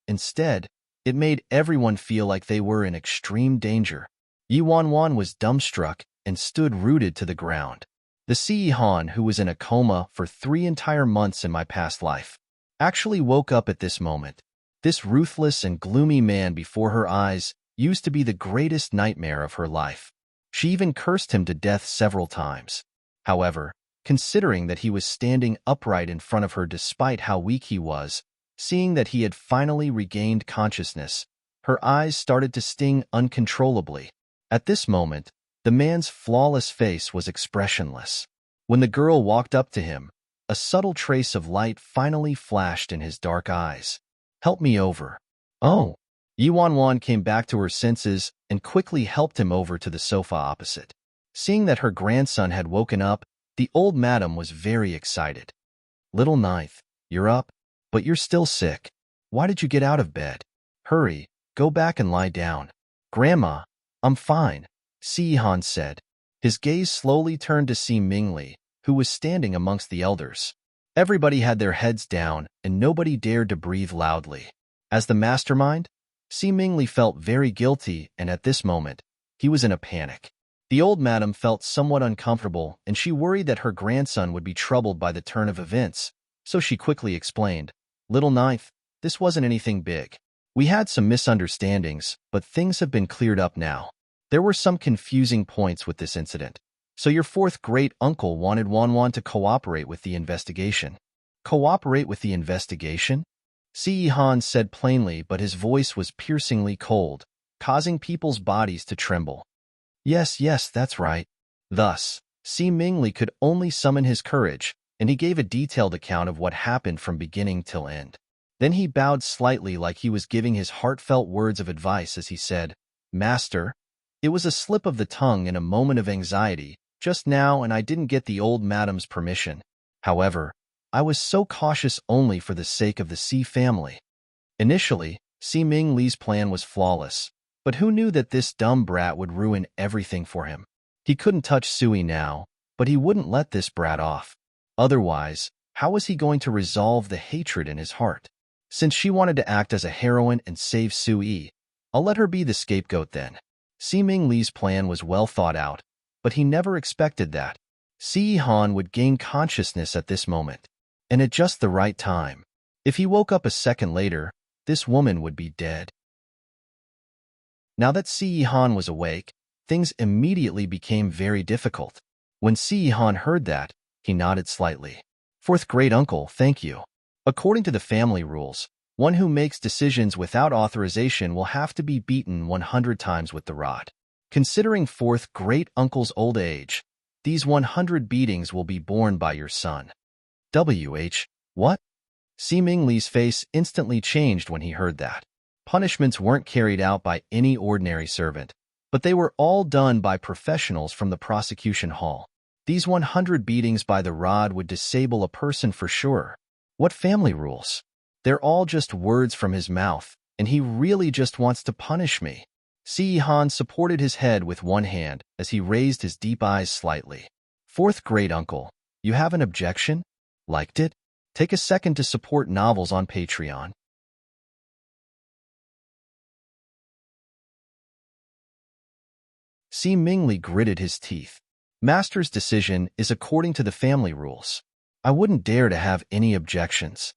Instead, it made everyone feel like they were in extreme danger. Yuanwan was dumbstruck and stood rooted to the ground. The Si Han, who was in a coma for 3 entire months in my past life, actually woke up at this moment. This ruthless and gloomy man before her eyes used to be the greatest nightmare of her life. She even cursed him to death several times. However, considering that he was standing upright in front of her despite how weak he was, seeing that he had finally regained consciousness, her eyes started to sting uncontrollably. At this moment, the man's flawless face was expressionless. When the girl walked up to him, a subtle trace of light finally flashed in his dark eyes. "Help me over." "Oh." Yi Wanwan came back to her senses and quickly helped him over to the sofa opposite. Seeing that her grandson had woken up, the old madam was very excited. "Little Ninth, you're up, but you're still sick. Why did you get out of bed? Hurry, go back and lie down." "Grandma, I'm fine," Si Han said. His gaze slowly turned to Si Mingli, who was standing amongst the elders. Everybody had their heads down, and nobody dared to breathe loudly. As the mastermind, Si Mingli felt very guilty, and at this moment, he was in a panic. The old madam felt somewhat uncomfortable, and she worried that her grandson would be troubled by the turn of events, so she quickly explained, "Little Ninth, this wasn't anything big. We had some misunderstandings, but things have been cleared up now. There were some confusing points with this incident, so your fourth great-uncle wanted Wanwan to cooperate with the investigation." "Cooperate with the investigation?" Si Han said plainly, but his voice was piercingly cold, causing people's bodies to tremble. Yes, that's right." Thus, Si Mingli could only summon his courage, and he gave a detailed account of what happened from beginning till end. Then he bowed slightly like he was giving his heartfelt words of advice as he said, "Master, it was a slip of the tongue in a moment of anxiety just now, and I didn't get the old madam's permission. However, I was so cautious only for the sake of the Si family." Initially, Si Ming Li's plan was flawless, but who knew that this dumb brat would ruin everything for him? He couldn't touch Sui now, but he wouldn't let this brat off. Otherwise, how was he going to resolve the hatred in his heart? Since she wanted to act as a heroine and save Sui, I'll let her be the scapegoat then. Si Ming Li's plan was well thought out, but he never expected that Si Han would gain consciousness at this moment, and at just the right time. If he woke up a second later, this woman would be dead. Now that Si Han was awake, things immediately became very difficult. When Si Han heard that, he nodded slightly. "Fourth great-uncle, thank you. According to the family rules, one who makes decisions without authorization will have to be beaten 100 times with the rod. Considering fourth great-uncle's old age, these 100 beatings will be borne by your son." What? Si Ming Li's face instantly changed when he heard that. Punishments weren't carried out by any ordinary servant, but they were all done by professionals from the prosecution hall. These 100 beatings by the rod would disable a person for sure. What family rules? They're all just words from his mouth, and he really just wants to punish me. Si Han supported his head with one hand as he raised his deep eyes slightly. "Fourth great-uncle, you have an objection? Liked it? Take a second to support novels on Patreon." Si Mingli gritted his teeth. Master's decision is according to the family rules. I wouldn't dare to have any objections.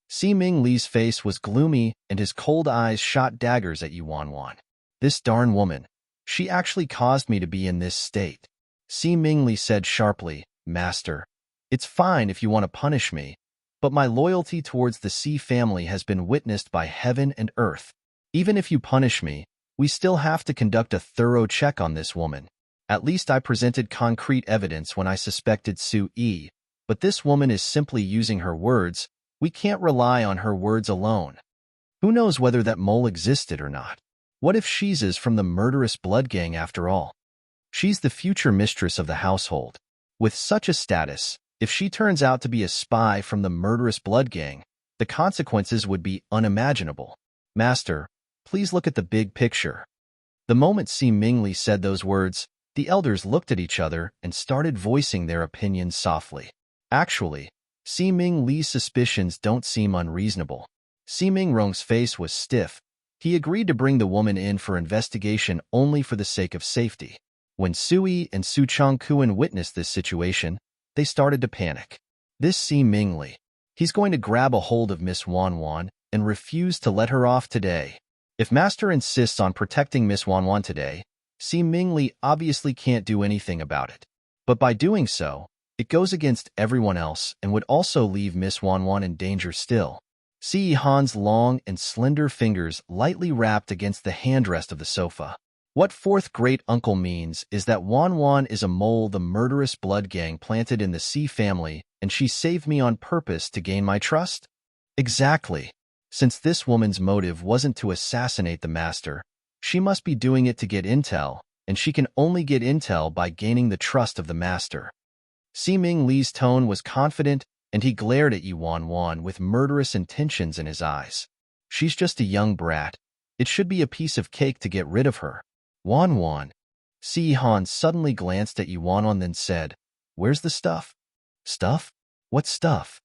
Si Ming Li's face was gloomy and his cold eyes shot daggers at Yuan Wan. This darn woman. She actually caused me to be in this state. Si Ming Li said sharply, "Master, it's fine if you want to punish me, but my loyalty towards the Si family has been witnessed by heaven and earth. Even if you punish me, we still have to conduct a thorough check on this woman. At least I presented concrete evidence when I suspected Su Yi, but this woman is simply using her words. We can't rely on her words alone. Who knows whether that mole existed or not? What if she's from the murderous blood gang after all? She's the future mistress of the household. With such a status, if she turns out to be a spy from the murderous blood gang, the consequences would be unimaginable. Master, please look at the big picture." The moment Si Mingli said those words, the elders looked at each other and started voicing their opinions softly. Actually, Si Ming Li's suspicions don't seem unreasonable. Si Mingrong's face was stiff. He agreed to bring the woman in for investigation only for the sake of safety. When Sui and Su Changkuan witnessed this situation, they started to panic. This Si Mingli. He's going to grab a hold of Miss Wan Wan and refuse to let her off today. If Master insists on protecting Miss Wan Wan today, Si Mingli obviously can't do anything about it. But by doing so, it goes against everyone else and would also leave Miss Wan Wan in danger still. Si Han's long and slender fingers lightly rapped against the handrest of the sofa. What fourth great uncle means is that Wan Wan is a mole the murderous blood gang planted in the Si family, and she saved me on purpose to gain my trust? Exactly. Since this woman's motive wasn't to assassinate the master, she must be doing it to get intel, and she can only get intel by gaining the trust of the master. Si Ming Li's tone was confident, and he glared at Yi Wan Wan with murderous intentions in his eyes. She's just a young brat. It should be a piece of cake to get rid of her. Wan Wan. Si Han suddenly glanced at Yi Wan Wan then said, "Where's the stuff?" Stuff? What stuff?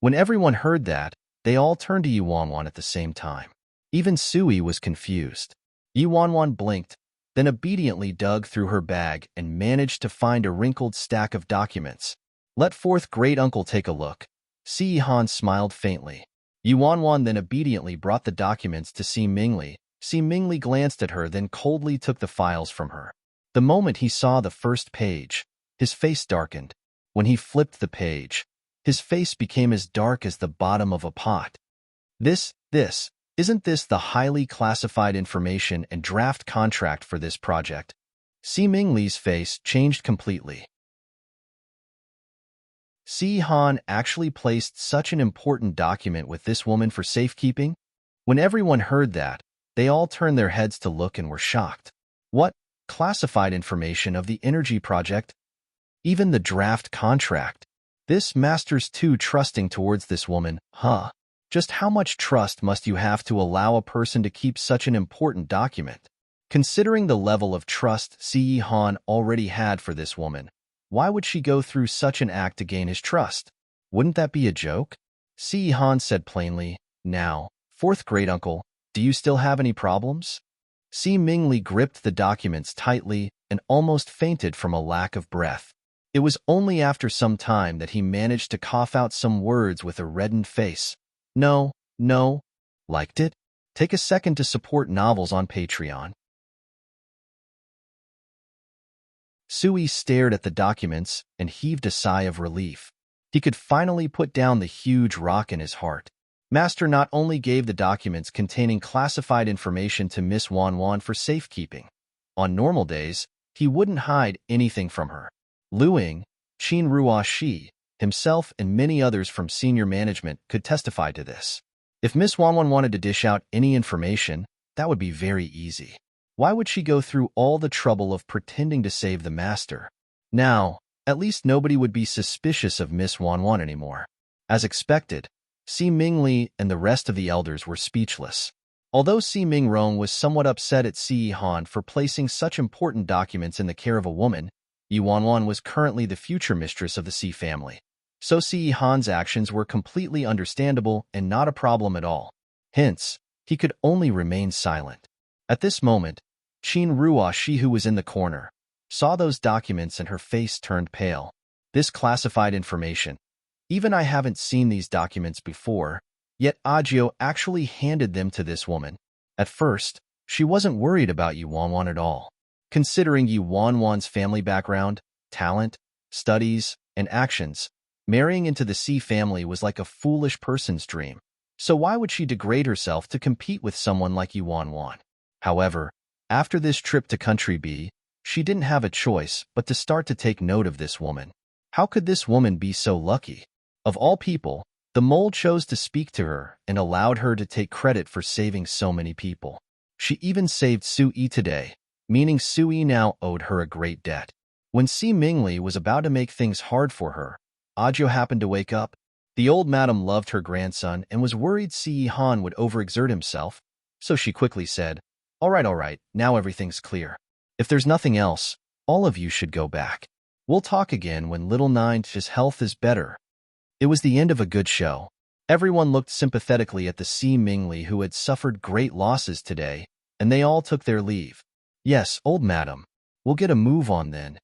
When everyone heard that, they all turned to Yi Wan Wan at the same time. Even Sui was confused. Yi Wan Wan blinked, then obediently dug through her bag and managed to find a wrinkled stack of documents. Let fourth great uncle take a look. Si Han smiled faintly. Yi Wan Wan then obediently brought the documents to Si Mingli. Si Mingli glanced at her, then coldly took the files from her. The moment he saw the first page, his face darkened. When he flipped the page, his face became as dark as the bottom of a pot. Isn't this the highly classified information and draft contract for this project? Si Mingli's face changed completely. Si Han actually placed such an important document with this woman for safekeeping? When everyone heard that, they all turned their heads to look and were shocked. What? Classified information of the energy project? Even the draft contract? This master's too trusting towards this woman, huh? Just how much trust must you have to allow a person to keep such an important document? Considering the level of trust Si Han already had for this woman, why would she go through such an act to gain his trust? Wouldn't that be a joke? Si Han said plainly, "Now, fourth great uncle, do you still have any problems?" Si Mingli gripped the documents tightly and almost fainted from a lack of breath. It was only after some time that he managed to cough out some words with a reddened face. No. Liked it? Take a second to support novels on Patreon. Sui stared at the documents and heaved a sigh of relief. He could finally put down the huge rock in his heart. Master not only gave the documents containing classified information to Miss Wan Wan for safekeeping. On normal days, he wouldn't hide anything from her. Luing, Qin Rua Shi, himself and many others from senior management could testify to this. If Miss Wan Wan wanted to dish out any information, that would be very easy. Why would she go through all the trouble of pretending to save the master? Now, at least nobody would be suspicious of Miss Wan Wan anymore. As expected, Si Mingli and the rest of the elders were speechless. Although Si Mingrong was somewhat upset at Si Han for placing such important documents in the care of a woman, Yi Wan Wan was currently the future mistress of the Si family. So Si Han's actions were completely understandable and not a problem at all. Hence, he could only remain silent. At this moment, Qin Rua Shi, who was in the corner, saw those documents and her face turned pale. This classified information. Even I haven't seen these documents before, yet Agio actually handed them to this woman. At first, she wasn't worried about Yi Wan Wan at all. Considering Yi Wan Wan's family background, talent, studies, and actions, marrying into the Si family was like a foolish person's dream. So why would she degrade herself to compete with someone like Yi Wan Wan? However, after this trip to Country B, she didn't have a choice but to start to take note of this woman. How could this woman be so lucky? Of all people, the mole chose to speak to her and allowed her to take credit for saving so many people. She even saved Sui today, meaning Sui now owed her a great debt. When Si Mingli was about to make things hard for her, Agio happened to wake up. The old madam loved her grandson and was worried Si Han would overexert himself, so she quickly said, All right, now everything's clear. If there's nothing else, all of you should go back. We'll talk again when little Nine's health is better." It was the end of a good show. Everyone looked sympathetically at the Si Mingli who had suffered great losses today, and they all took their leave. "Yes, old madam. We'll get a move on then.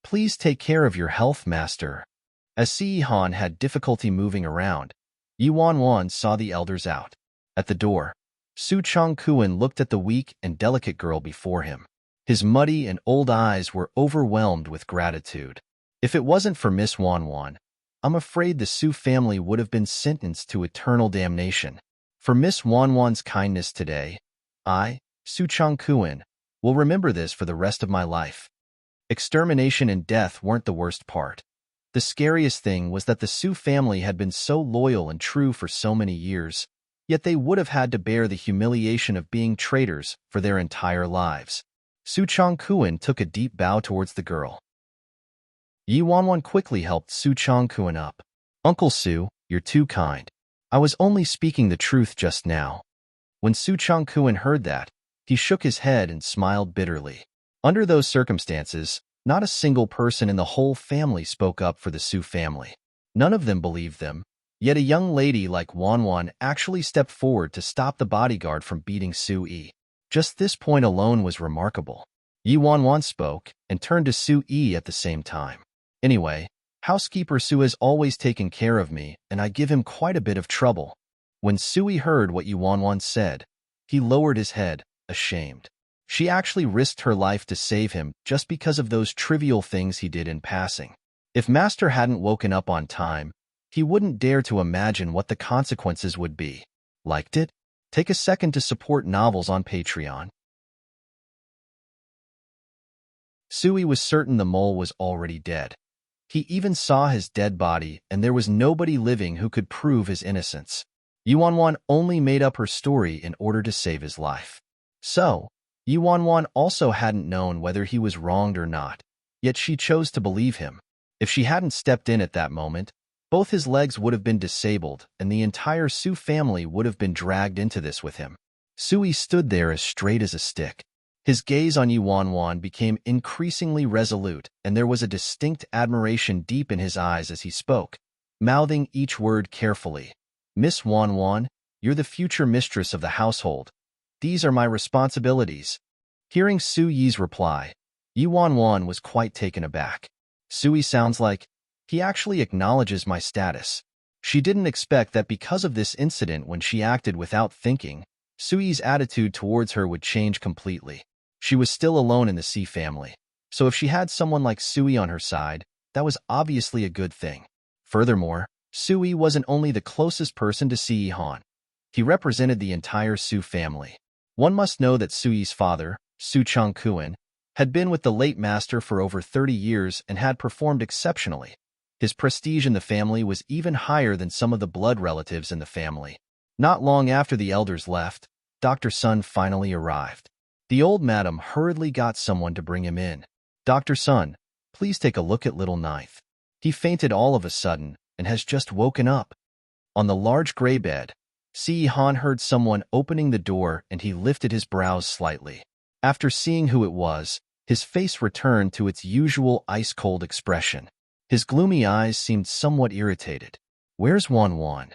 Please take care of your health, master. As Si Han had difficulty moving around, Yi Wanwan saw the elders out. At the door, Su Chongkuan looked at the weak and delicate girl before him. His muddy and old eyes were overwhelmed with gratitude. If it wasn't for Miss Wanwan, I'm afraid the Su family would have been sentenced to eternal damnation. For Miss Wanwan's kindness today, I, Su Chongkuan, will remember this for the rest of my life. Extermination and death weren't the worst part. The scariest thing was that the Su family had been so loyal and true for so many years, yet they would have had to bear the humiliation of being traitors for their entire lives. Su Chongkuan took a deep bow towards the girl. Yi Wanwan quickly helped Su Chongkuan up. Uncle Su, you're too kind. I was only speaking the truth just now. When Su Chongkuan heard that, he shook his head and smiled bitterly. Under those circumstances, not a single person in the whole family spoke up for the Su family. None of them believed them, yet a young lady like Wanwan actually stepped forward to stop the bodyguard from beating Su Yi. Just this point alone was remarkable. Yi Wanwan spoke and turned to Su Yi at the same time. Anyway, housekeeper Su has always taken care of me, and I give him quite a bit of trouble. When Su Yi heard what Yi Wanwan said, he lowered his head, ashamed. She actually risked her life to save him just because of those trivial things he did in passing. If Master hadn't woken up on time, he wouldn't dare to imagine what the consequences would be. Liked it? Take a second to support novels on Patreon. Sui was certain the mole was already dead. He even saw his dead body, and there was nobody living who could prove his innocence. Yuanwan only made up her story in order to save his life. So, Yuanwan also hadn't known whether he was wronged or not, yet she chose to believe him. If she hadn't stepped in at that moment, both his legs would have been disabled and the entire Su family would have been dragged into this with him. Sui stood there as straight as a stick. His gaze on Yuanwan became increasingly resolute, and there was a distinct admiration deep in his eyes as he spoke, mouthing each word carefully. Miss Wanwan, you're the future mistress of the household. These are my responsibilities. Hearing Su Yi's reply, Yuanwan was quite taken aback. Sui sounds like he actually acknowledges my status. She didn't expect that because of this incident when she acted without thinking, Sui's attitude towards her would change completely. She was still alone in the Si family, so if she had someone like Sui on her side, that was obviously a good thing. Furthermore, Sui wasn't only the closest person to Si Han. He represented the entire Su family. One must know that Sui's father, Su Chongkuan, had been with the late master for over 30 years and had performed exceptionally. His prestige in the family was even higher than some of the blood relatives in the family. Not long after the elders left, Dr. Sun finally arrived. The old madam hurriedly got someone to bring him in. Dr. Sun, please take a look at little Ninth. He fainted all of a sudden and has just woken up. On the large gray bed, Si Han heard someone opening the door and he lifted his brows slightly. After seeing who it was, his face returned to its usual ice-cold expression. His gloomy eyes seemed somewhat irritated. Where's Wanwan?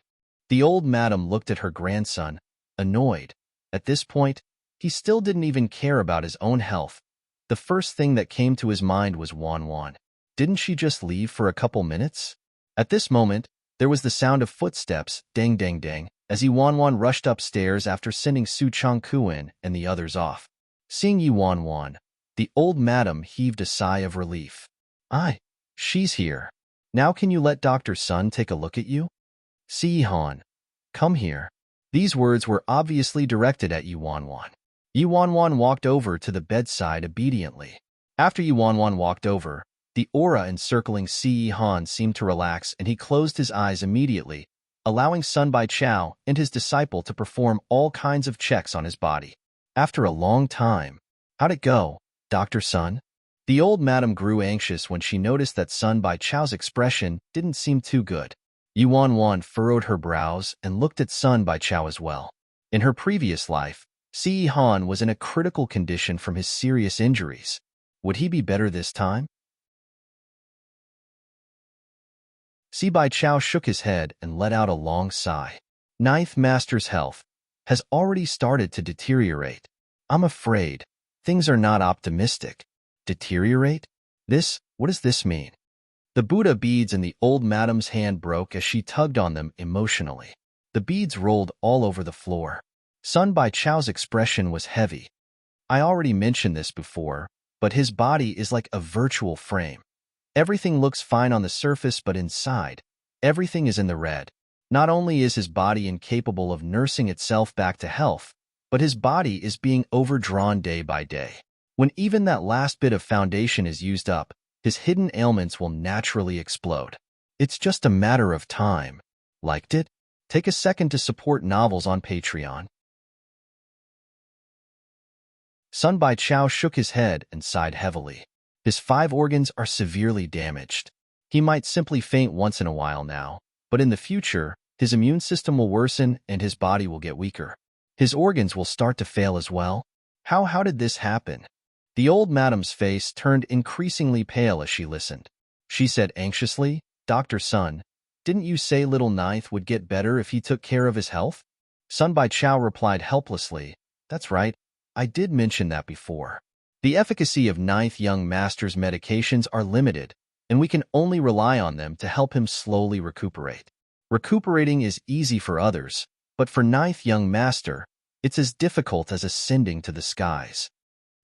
The old madam looked at her grandson, annoyed. At this point, he still didn't even care about his own health. The first thing that came to his mind was Wanwan. Didn't she just leave for a couple minutes? At this moment, there was the sound of footsteps, dang dang dang, as Wanwan rushed upstairs after sending Su Chongkuan and the others off. Seeing Wanwan, the old madam heaved a sigh of relief. She's here. Now can you let Dr. Sun take a look at you? Si Han, come here. These words were obviously directed at Yuanwan. Yuanwan walked over to the bedside obediently. After Yuanwan walked over, the aura encircling Si Han seemed to relax and he closed his eyes immediately, allowing Sun Bai Chao and his disciple to perform all kinds of checks on his body. After a long time, how'd it go, Dr. Sun? The old madam grew anxious when she noticed that Sun Bai Chao's expression didn't seem too good. Yuanwan furrowed her brows and looked at Sun Bai Chao as well. In her previous life, Si Han was in a critical condition from his serious injuries. Would he be better this time? Si Bai Chao shook his head and let out a long sigh. Ninth Master's health has already started to deteriorate. I'm afraid things are not optimistic. Deteriorate? What does this mean? The Buddha beads in the old madam's hand broke as she tugged on them emotionally. The beads rolled all over the floor. Sun Bai Chao's expression was heavy. I already mentioned this before, but his body is like a virtual frame. Everything looks fine on the surface, but inside, everything is in the red. Not only is his body incapable of nursing itself back to health, but his body is being overdrawn day by day. When even that last bit of foundation is used up, his hidden ailments will naturally explode. It's just a matter of time. Liked it? Take a second to support novels on Patreon. Sun Bai Chao shook his head and sighed heavily. His 5 organs are severely damaged. He might simply faint once in a while now, but in the future, his immune system will worsen and his body will get weaker. His organs will start to fail as well. How did this happen? The old madam's face turned increasingly pale as she listened. She said anxiously, Dr. Sun, didn't you say little Ninth would get better if he took care of his health? Sun Bai Chao replied helplessly, that's right, I did mention that before. The efficacy of Ninth Young Master's medications are limited, and we can only rely on them to help him slowly recuperate. Recuperating is easy for others, but for Ninth Young Master, it's as difficult as ascending to the skies.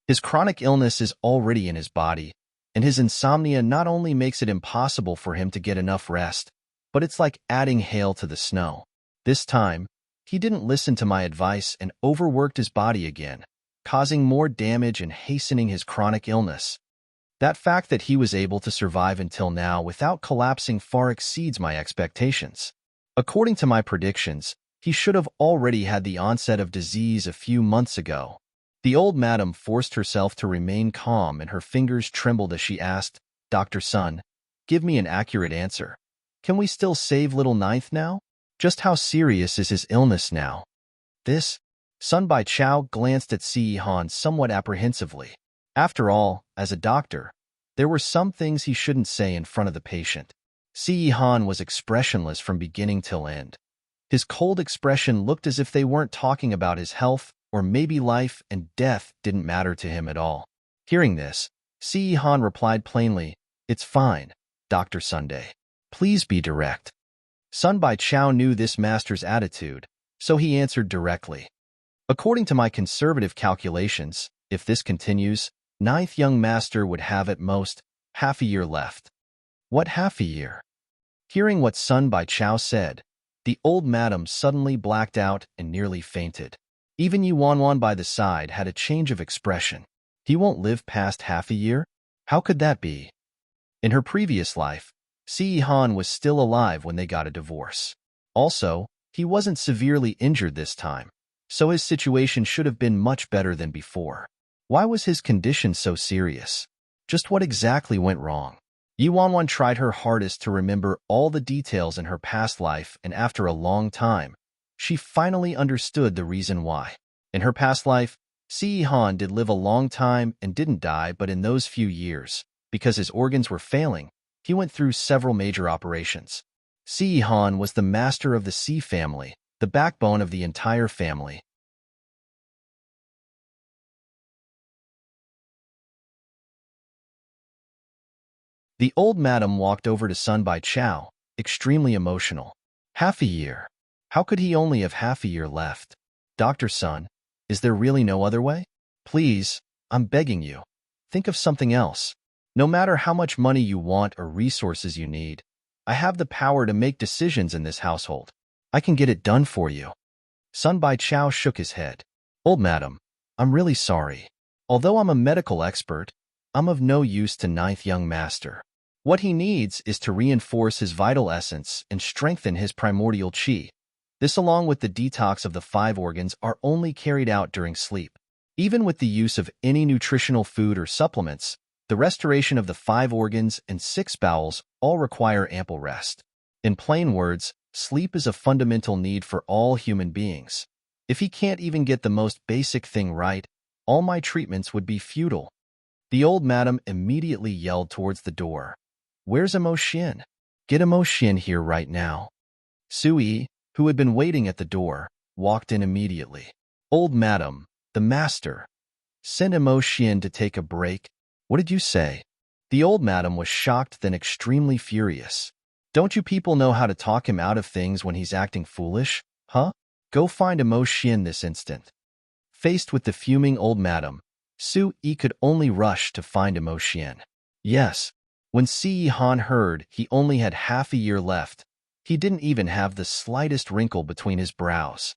His chronic illness is already in his body, and his insomnia not only makes it impossible for him to get enough rest, but it's like adding hail to the snow. This time, he didn't listen to my advice and overworked his body again, causing more damage and hastening his chronic illness. That fact that he was able to survive until now without collapsing far exceeds my expectations. According to my predictions, he should have already had the onset of disease a few months ago. The old madam forced herself to remain calm and her fingers trembled as she asked, Dr. Sun, give me an accurate answer. Can we still save little Ninth now? Just how serious is his illness now? Sun Bai Chao glanced at Si Han somewhat apprehensively. After all, as a doctor, there were some things he shouldn't say in front of the patient. Si Han was expressionless from beginning till end. His cold expression looked as if they weren't talking about his health, or maybe life and death didn't matter to him at all. Hearing this, Si Han replied plainly, It's fine, Dr. Sunday. Please be direct. Sun Bai Chao knew this master's attitude, so he answered directly. According to my conservative calculations, if this continues, Ninth Young Master would have at most half a year left. What half a year? Hearing what Sun Bai Chao said, the old madam suddenly blacked out and nearly fainted. Even Yuanwan by the side had a change of expression. He won't live past half a year? How could that be? In her previous life, Si Han was still alive when they got a divorce. Also, he wasn't severely injured this time, so his situation should have been much better than before. Why was his condition so serious? Just what exactly went wrong? Yuanwan tried her hardest to remember all the details in her past life, and after a long time, she finally understood the reason why. In her past life, Si Han did live a long time and didn't die, but in those few years, because his organs were failing, he went through several major operations. Si Han was the master of the Si family, the backbone of the entire family. The old madam walked over to Sun Bai Chao, extremely emotional. Half a year. How could he only have half a year left? Dr. Sun, is there really no other way? Please, I'm begging you. Think of something else. No matter how much money you want or resources you need, I have the power to make decisions in this household. I can get it done for you. Sun Bai Chao shook his head. Old madam, I'm really sorry. Although I'm a medical expert, I'm of no use to Ninth Young Master. What he needs is to reinforce his vital essence and strengthen his primordial qi. This, along with the detox of the 5 organs, are only carried out during sleep. Even with the use of any nutritional food or supplements, the restoration of the 5 organs and 6 bowels all require ample rest. In plain words, sleep is a fundamental need for all human beings. If he can't even get the most basic thing right, all my treatments would be futile. The old madam immediately yelled towards the door. Where's Imo Xin? Get Imo Xin here right now. Sui, who had been waiting at the door, walked in immediately. Old madam, the master. Send Imo Xin to take a break. What did you say? The old madam was shocked then extremely furious. Don't you people know how to talk him out of things when he's acting foolish? Huh? Go find Immerse this instant. Faced with the fuming old madam, Su-yi could only rush to find Immerse. Yes, when Si-han heard he only had half a year left, he didn't even have the slightest wrinkle between his brows.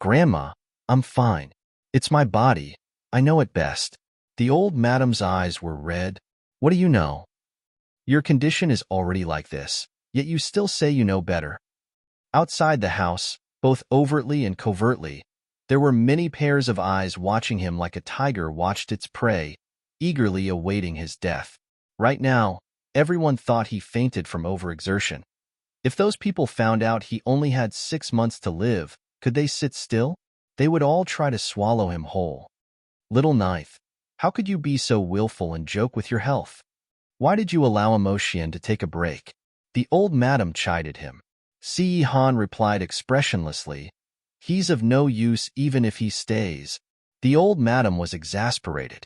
Grandma, I'm fine. It's my body. I know it best. The old madam's eyes were red. What do you know? Your condition is already like this, yet you still say you know better. Outside the house, both overtly and covertly, there were many pairs of eyes watching him like a tiger watched its prey, eagerly awaiting his death. Right now, everyone thought he fainted from overexertion. If those people found out he only had 6 months to live, could they sit still? They would all try to swallow him whole. Little Ninth, how could you be so willful and joke with your health? Why did you allow Immerse to take a break? The old madam chided him. Si-han replied expressionlessly, he's of no use even if he stays. The old madam was exasperated.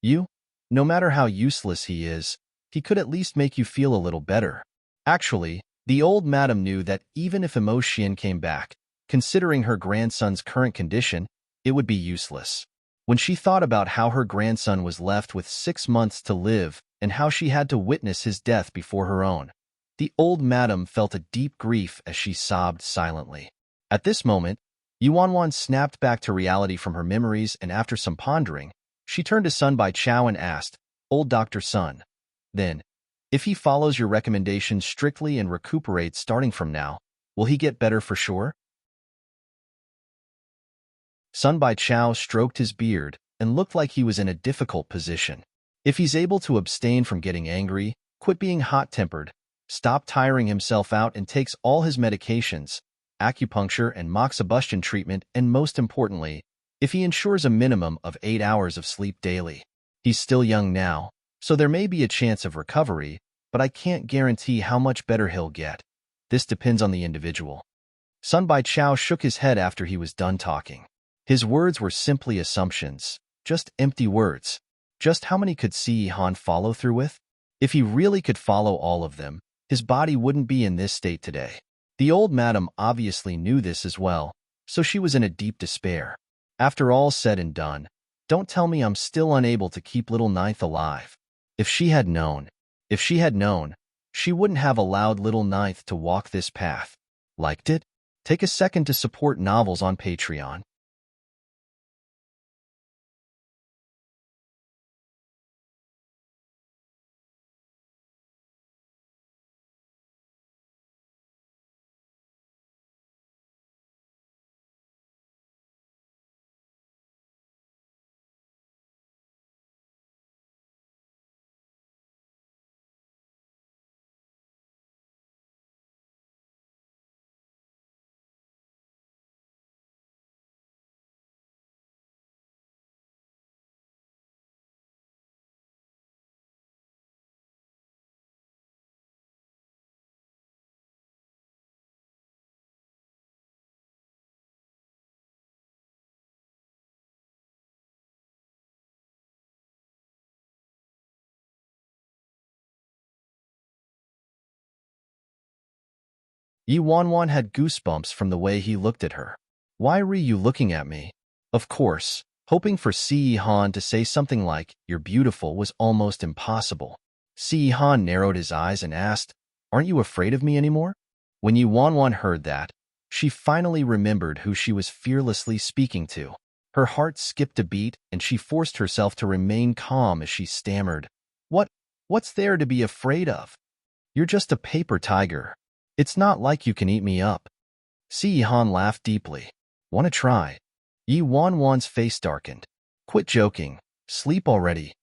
You? No matter how useless he is, he could at least make you feel a little better. Actually, the old madam knew that even if Immerse came back, considering her grandson's current condition, it would be useless. When she thought about how her grandson was left with 6 months to live and how she had to witness his death before her own, the old madam felt a deep grief as she sobbed silently. At this moment, Yuanwan snapped back to reality from her memories, and after some pondering, she turned to Sun Bai Chao and asked, Old Dr. Sun, then, if he follows your recommendations strictly and recuperates starting from now, will he get better for sure? Sun Bai Chao stroked his beard and looked like he was in a difficult position. If he's able to abstain from getting angry, quit being hot-tempered, stop tiring himself out and takes all his medications, acupuncture and moxibustion treatment, and most importantly, if he ensures a minimum of 8 hours of sleep daily. He's still young now, so there may be a chance of recovery, but I can't guarantee how much better he'll get. This depends on the individual. Sun Bai Chao shook his head after he was done talking. His words were simply assumptions, just empty words. Just how many could Si-han follow through with? If he really could follow all of them, his body wouldn't be in this state today. The old madam obviously knew this as well, so she was in a deep despair. After all said and done, don't tell me I'm still unable to keep little Ninth alive. If she had known, she wouldn't have allowed little Ninth to walk this path. Liked it? Take a second to support novels on Patreon. Yi Wanwan had goosebumps from the way he looked at her. Why were you looking at me? Of course, hoping for Si-han to say something like, you're beautiful was almost impossible. Si-han narrowed his eyes and asked, aren't you afraid of me anymore? When Yi Wanwan heard that, she finally remembered who she was fearlessly speaking to. Her heart skipped a beat and she forced herself to remain calm as she stammered. What's there to be afraid of? You're just a paper tiger. It's not like you can eat me up. Si-han laughed deeply. Want to try? Yi Wanwan's face darkened. Quit joking. Sleep already.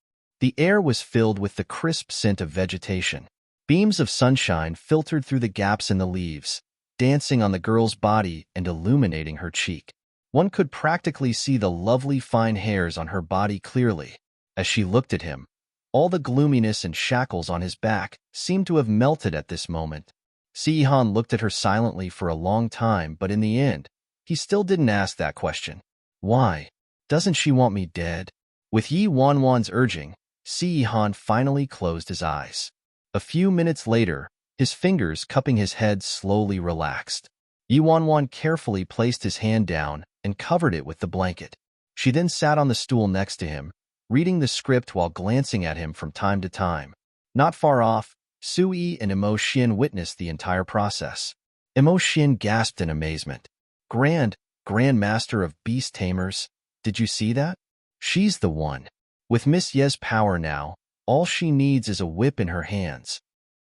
The air was filled with the crisp scent of vegetation. Beams of sunshine filtered through the gaps in the leaves, dancing on the girl's body and illuminating her cheek. One could practically see the lovely fine hairs on her body clearly. As she looked at him, all the gloominess and shackles on his back seemed to have melted at this moment. Si-han looked at her silently for a long time, but in the end, he still didn't ask that question. Why? Doesn't she want me dead? With Yi Wanwan's urging, Si Han finally closed his eyes. A few minutes later, his fingers cupping his head slowly relaxed. Yi Wanwan carefully placed his hand down and covered it with the blanket. She then sat on the stool next to him, reading the script while glancing at him from time to time. Not far off, Sui and Imo Xian witnessed the entire process. Imo Xian gasped in amazement. Grand Master of Beast Tamers, did you see that? She's the one. With Miss Ye's power now, all she needs is a whip in her hands.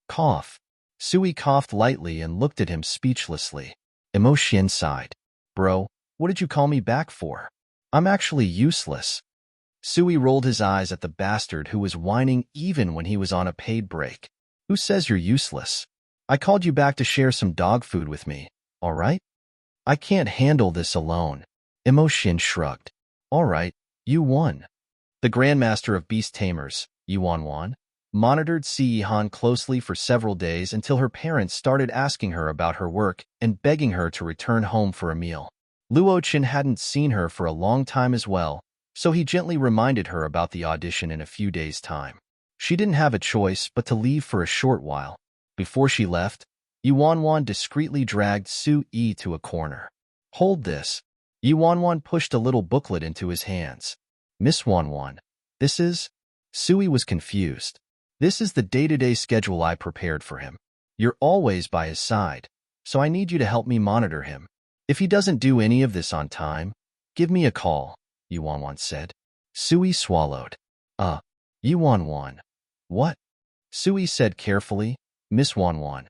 Cough. Sui coughed lightly and looked at him speechlessly. Imo Xian sighed. Bro, what did you call me back for? I'm actually useless. Sui rolled his eyes at the bastard who was whining even when he was on a paid break. Who says you're useless? I called you back to share some dog food with me, all right? I can't handle this alone. Imo Xian shrugged. All right, you won. The Grandmaster of Beast Tamers, Yi Wanwan, monitored Si Han closely for several days until her parents started asking her about her work and begging her to return home for a meal. Luo Qin hadn't seen her for a long time as well, so he gently reminded her about the audition in a few days' time. She didn't have a choice but to leave for a short while. Before she left, Yi Wanwan discreetly dragged Su Yi to a corner. Hold this. Yi Wanwan pushed a little booklet into his hands. Miss Wanwan, this is? Sui was confused. This is the day-to-day schedule I prepared for him. You're always by his side, so I need you to help me monitor him. If he doesn't do any of this on time, give me a call, Yi Wanwan said. Sui swallowed. Yi Wanwan. What? Sui said carefully. Miss Wanwan,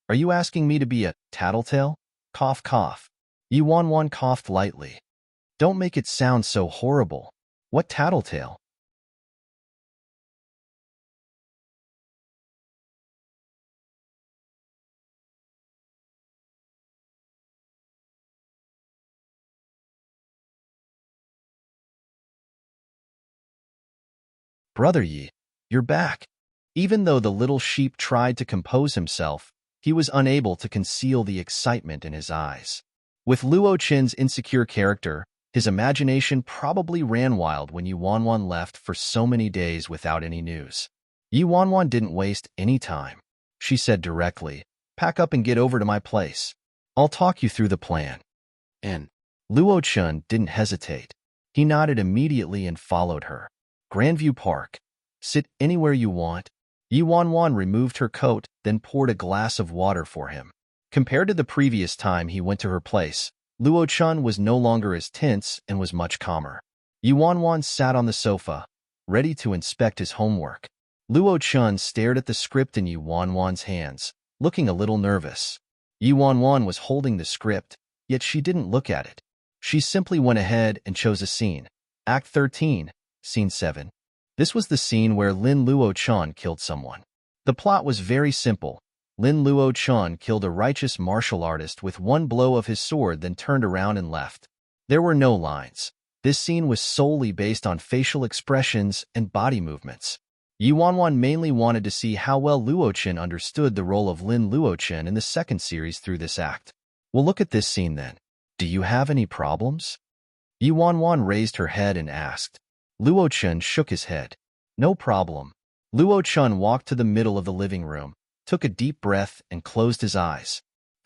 are you asking me to be a tattletale? Cough, cough. Yi Wanwan coughed lightly. Don't make it sound so horrible. What tattletale? Brother Yi, you're back. Even though the little sheep tried to compose himself, he was unable to conceal the excitement in his eyes. With Luo Qin's insecure character, his imagination probably ran wild when Yi Wanwan left for so many days without any news. Yi Wanwan didn't waste any time. She said directly, pack up and get over to my place. I'll talk you through the plan. And Luo Qin didn't hesitate. He nodded immediately and followed her. Grandview Park. Sit anywhere you want. Yi Wanwan removed her coat, then poured a glass of water for him. Compared to the previous time he went to her place, Luo Qin was no longer as tense and was much calmer. Yi Wanwan sat on the sofa, ready to inspect his homework. Luo Qin stared at the script in Yi Wanwan's hands, looking a little nervous. Yi Wanwan was holding the script, yet she didn't look at it. She simply went ahead and chose a scene. Act 13, Scene 7. This was the scene where Lin Luo Qin killed someone. The plot was very simple. Lin Luo Qin killed a righteous martial artist with one blow of his sword, then turned around and left. There were no lines. This scene was solely based on facial expressions and body movements. Yi Wanwan mainly wanted to see how well Luo Qin understood the role of Lin Luo Qin in the second series through this act. We'll look at this scene then. Do you have any problems? Yi Wanwan raised her head and asked. Luo Qin shook his head. No problem. Luo Qin walked to the middle of the living room, took a deep breath, and closed his eyes.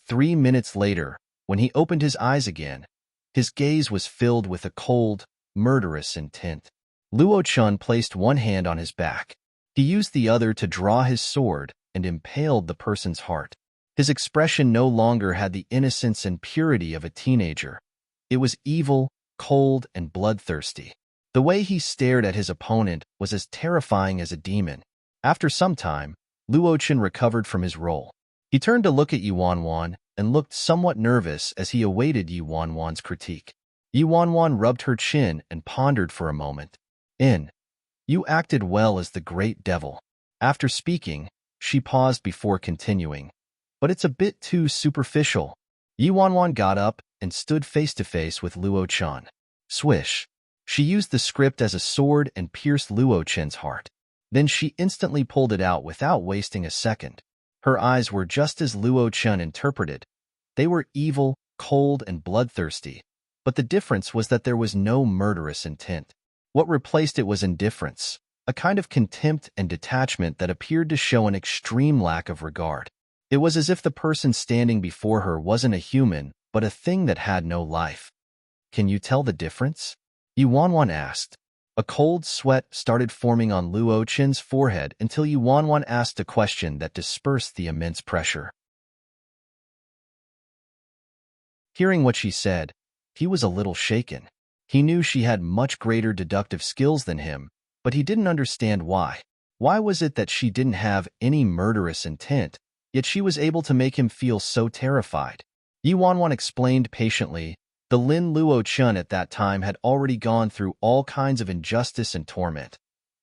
3 minutes later, when he opened his eyes again, his gaze was filled with a cold, murderous intent. Luo Qin placed one hand on his back. He used the other to draw his sword and impaled the person's heart. His expression no longer had the innocence and purity of a teenager. It was evil, cold, and bloodthirsty. The way he stared at his opponent was as terrifying as a demon. After some time, Luo Qin recovered from his role. He turned to look at Yi Wanwan and looked somewhat nervous as he awaited Yi Wanwan's critique. Yi Wanwan rubbed her chin and pondered for a moment. You acted well as the great devil. After speaking, she paused before continuing. But it's a bit too superficial. Yi Wanwan got up and stood face to face with Luo Qin. Swish. She used the script as a sword and pierced Luo Qin's heart. Then she instantly pulled it out without wasting a second. Her eyes were just as Luo Qin interpreted. They were evil, cold, and bloodthirsty. But the difference was that there was no murderous intent. What replaced it was indifference. a kind of contempt and detachment that appeared to show an extreme lack of regard. It was as if the person standing before her wasn't a human, but a thing that had no life. Can you tell the difference? Yuanwan asked. A cold sweat started forming on Luo Qin's forehead until Yuanwan asked a question that dispersed the immense pressure. Hearing what she said, he was a little shaken. He knew she had much greater deductive skills than him, but he didn't understand why. Why was it that she didn't have any murderous intent, yet she was able to make him feel so terrified? Yuanwan explained patiently. The Lin Luo Chun at that time had already gone through all kinds of injustice and torment.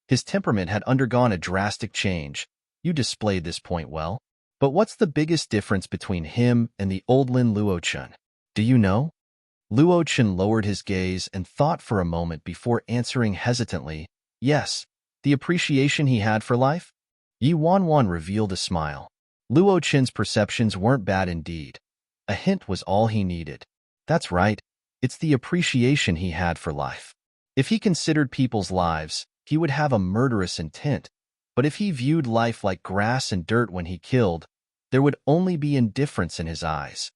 His temperament had undergone a drastic change. You displayed this point well. But what's the biggest difference between him and the old Lin Luo Chun? Do you know? Luo Chun lowered his gaze and thought for a moment before answering hesitantly, yes, the appreciation he had for life? Yi Wanwan revealed a smile. Luo Chin's perceptions weren't bad indeed. A hint was all he needed. That's right, it's the appreciation he had for life. If he considered people's lives, he would have a murderous intent, but if he viewed life like grass and dirt when he killed, there would only be indifference in his eyes.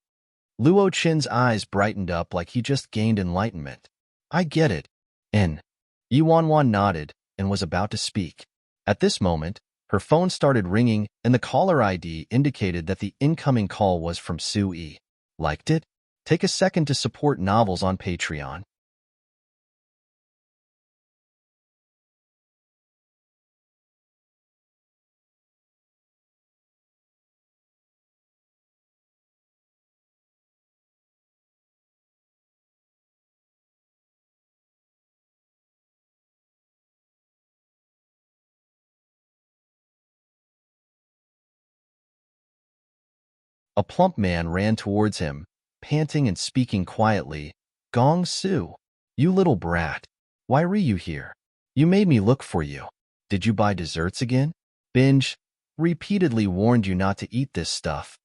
Luo Chin's eyes brightened up like he just gained enlightenment. I get it. Yuanwan nodded and was about to speak. At this moment, her phone started ringing and the caller ID indicated that the incoming call was from Sue E. Liked it? Take a second to support novels on Patreon. A plump man ran towards him, panting and speaking quietly. Gong Su, you little brat. Why were you here? You made me look for you. Did you buy desserts again? Binge repeatedly warned you not to eat this stuff.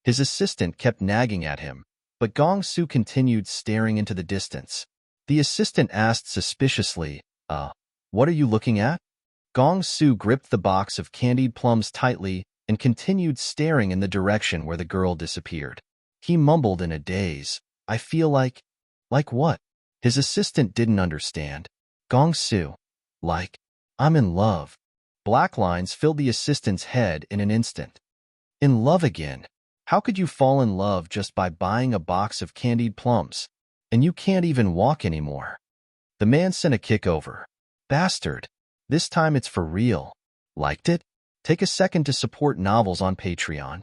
His assistant kept nagging at him, but Gong Su continued staring into the distance. The assistant asked suspiciously, what are you looking at? Gong Su gripped the box of candied plums tightly and continued staring in the direction where the girl disappeared. He mumbled in a daze, I feel like what? His assistant didn't understand. Gong Su, I'm in love. Black lines filled the assistant's head in an instant. In love again? How could you fall in love just by buying a box of candied plums? And you can't even walk anymore. The man sent a kick over. Bastard. This time it's for real. Liked it? Take a second to support novels on Patreon.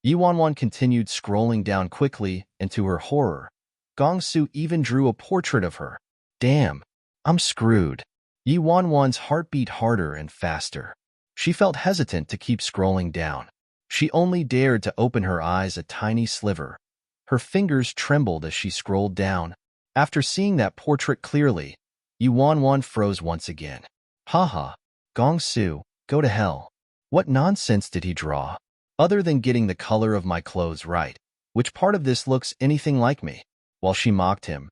Yuanwan continued scrolling down quickly, and to her horror, Gong Su even drew a portrait of her. Damn, I'm screwed. Yuanwan's heart beat harder and faster. She felt hesitant to keep scrolling down. She only dared to open her eyes a tiny sliver. Her fingers trembled as she scrolled down. After seeing that portrait clearly, Yuanwan froze once again. Haha, Gong Su, go to hell. What nonsense did he draw? Other than getting the color of my clothes right, which part of this looks anything like me? While she mocked him,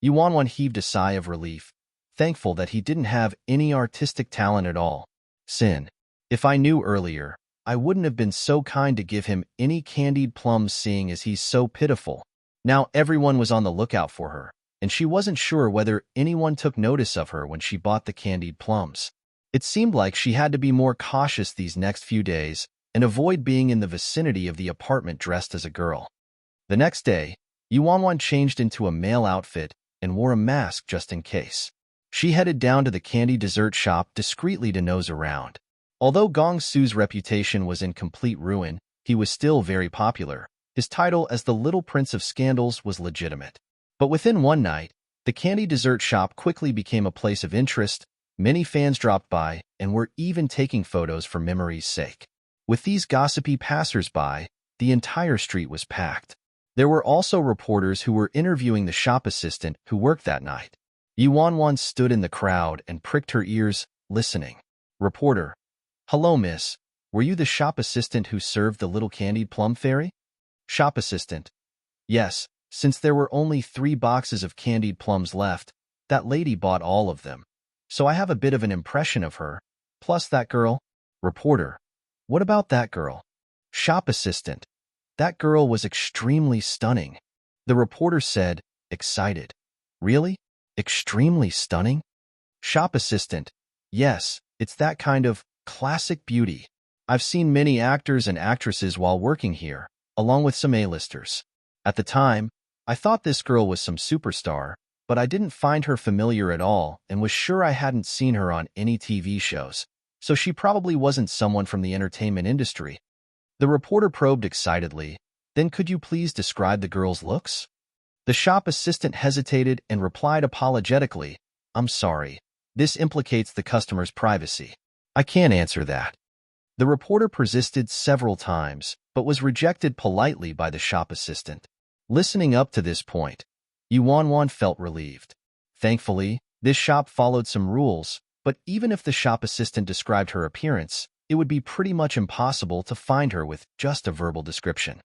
Yuanwan heaved a sigh of relief, thankful that he didn't have any artistic talent at all. Sin. If I knew earlier, I wouldn't have been so kind to give him any candied plums seeing as he's so pitiful. Now everyone was on the lookout for her, and she wasn't sure whether anyone took notice of her when she bought the candied plums. It seemed like she had to be more cautious these next few days, and avoid being in the vicinity of the apartment dressed as a girl. The next day, Yuanwan changed into a male outfit and wore a mask just in case. She headed down to the candy dessert shop discreetly to nose around. Although Gong Su's reputation was in complete ruin, he was still very popular. His title as the Little Prince of Scandals was legitimate. But within one night, the candy dessert shop quickly became a place of interest. Many fans dropped by and were even taking photos for memory's sake. With these gossipy passers-by, the entire street was packed. There were also reporters who were interviewing the shop assistant who worked that night. Yuanwan stood in the crowd and pricked her ears, listening. Reporter: "Hello, miss. Were you the shop assistant who served the little candied plum fairy?" Shop assistant: "Yes, since there were only 3 boxes of candied plums left, that lady bought all of them. So I have a bit of an impression of her. Plus that girl." Reporter: "What about that girl?" Shop assistant: "That girl was extremely stunning." The reporter said, excited. "Really? Extremely stunning?" Shop assistant: "Yes, it's that kind of classic beauty. I've seen many actors and actresses while working here, along with some A-listers. At the time, I thought this girl was some superstar, but I didn't find her familiar at all and was sure I hadn't seen her on any TV shows, so she probably wasn't someone from the entertainment industry." The reporter probed excitedly, "Then could you please describe the girl's looks?" The shop assistant hesitated and replied apologetically, "I'm sorry. This implicates the customer's privacy. I can't answer that." The reporter persisted several times, but was rejected politely by the shop assistant. Listening up to this point, Yuanwan felt relieved. Thankfully, this shop followed some rules, but even if the shop assistant described her appearance, it would be pretty much impossible to find her with just a verbal description.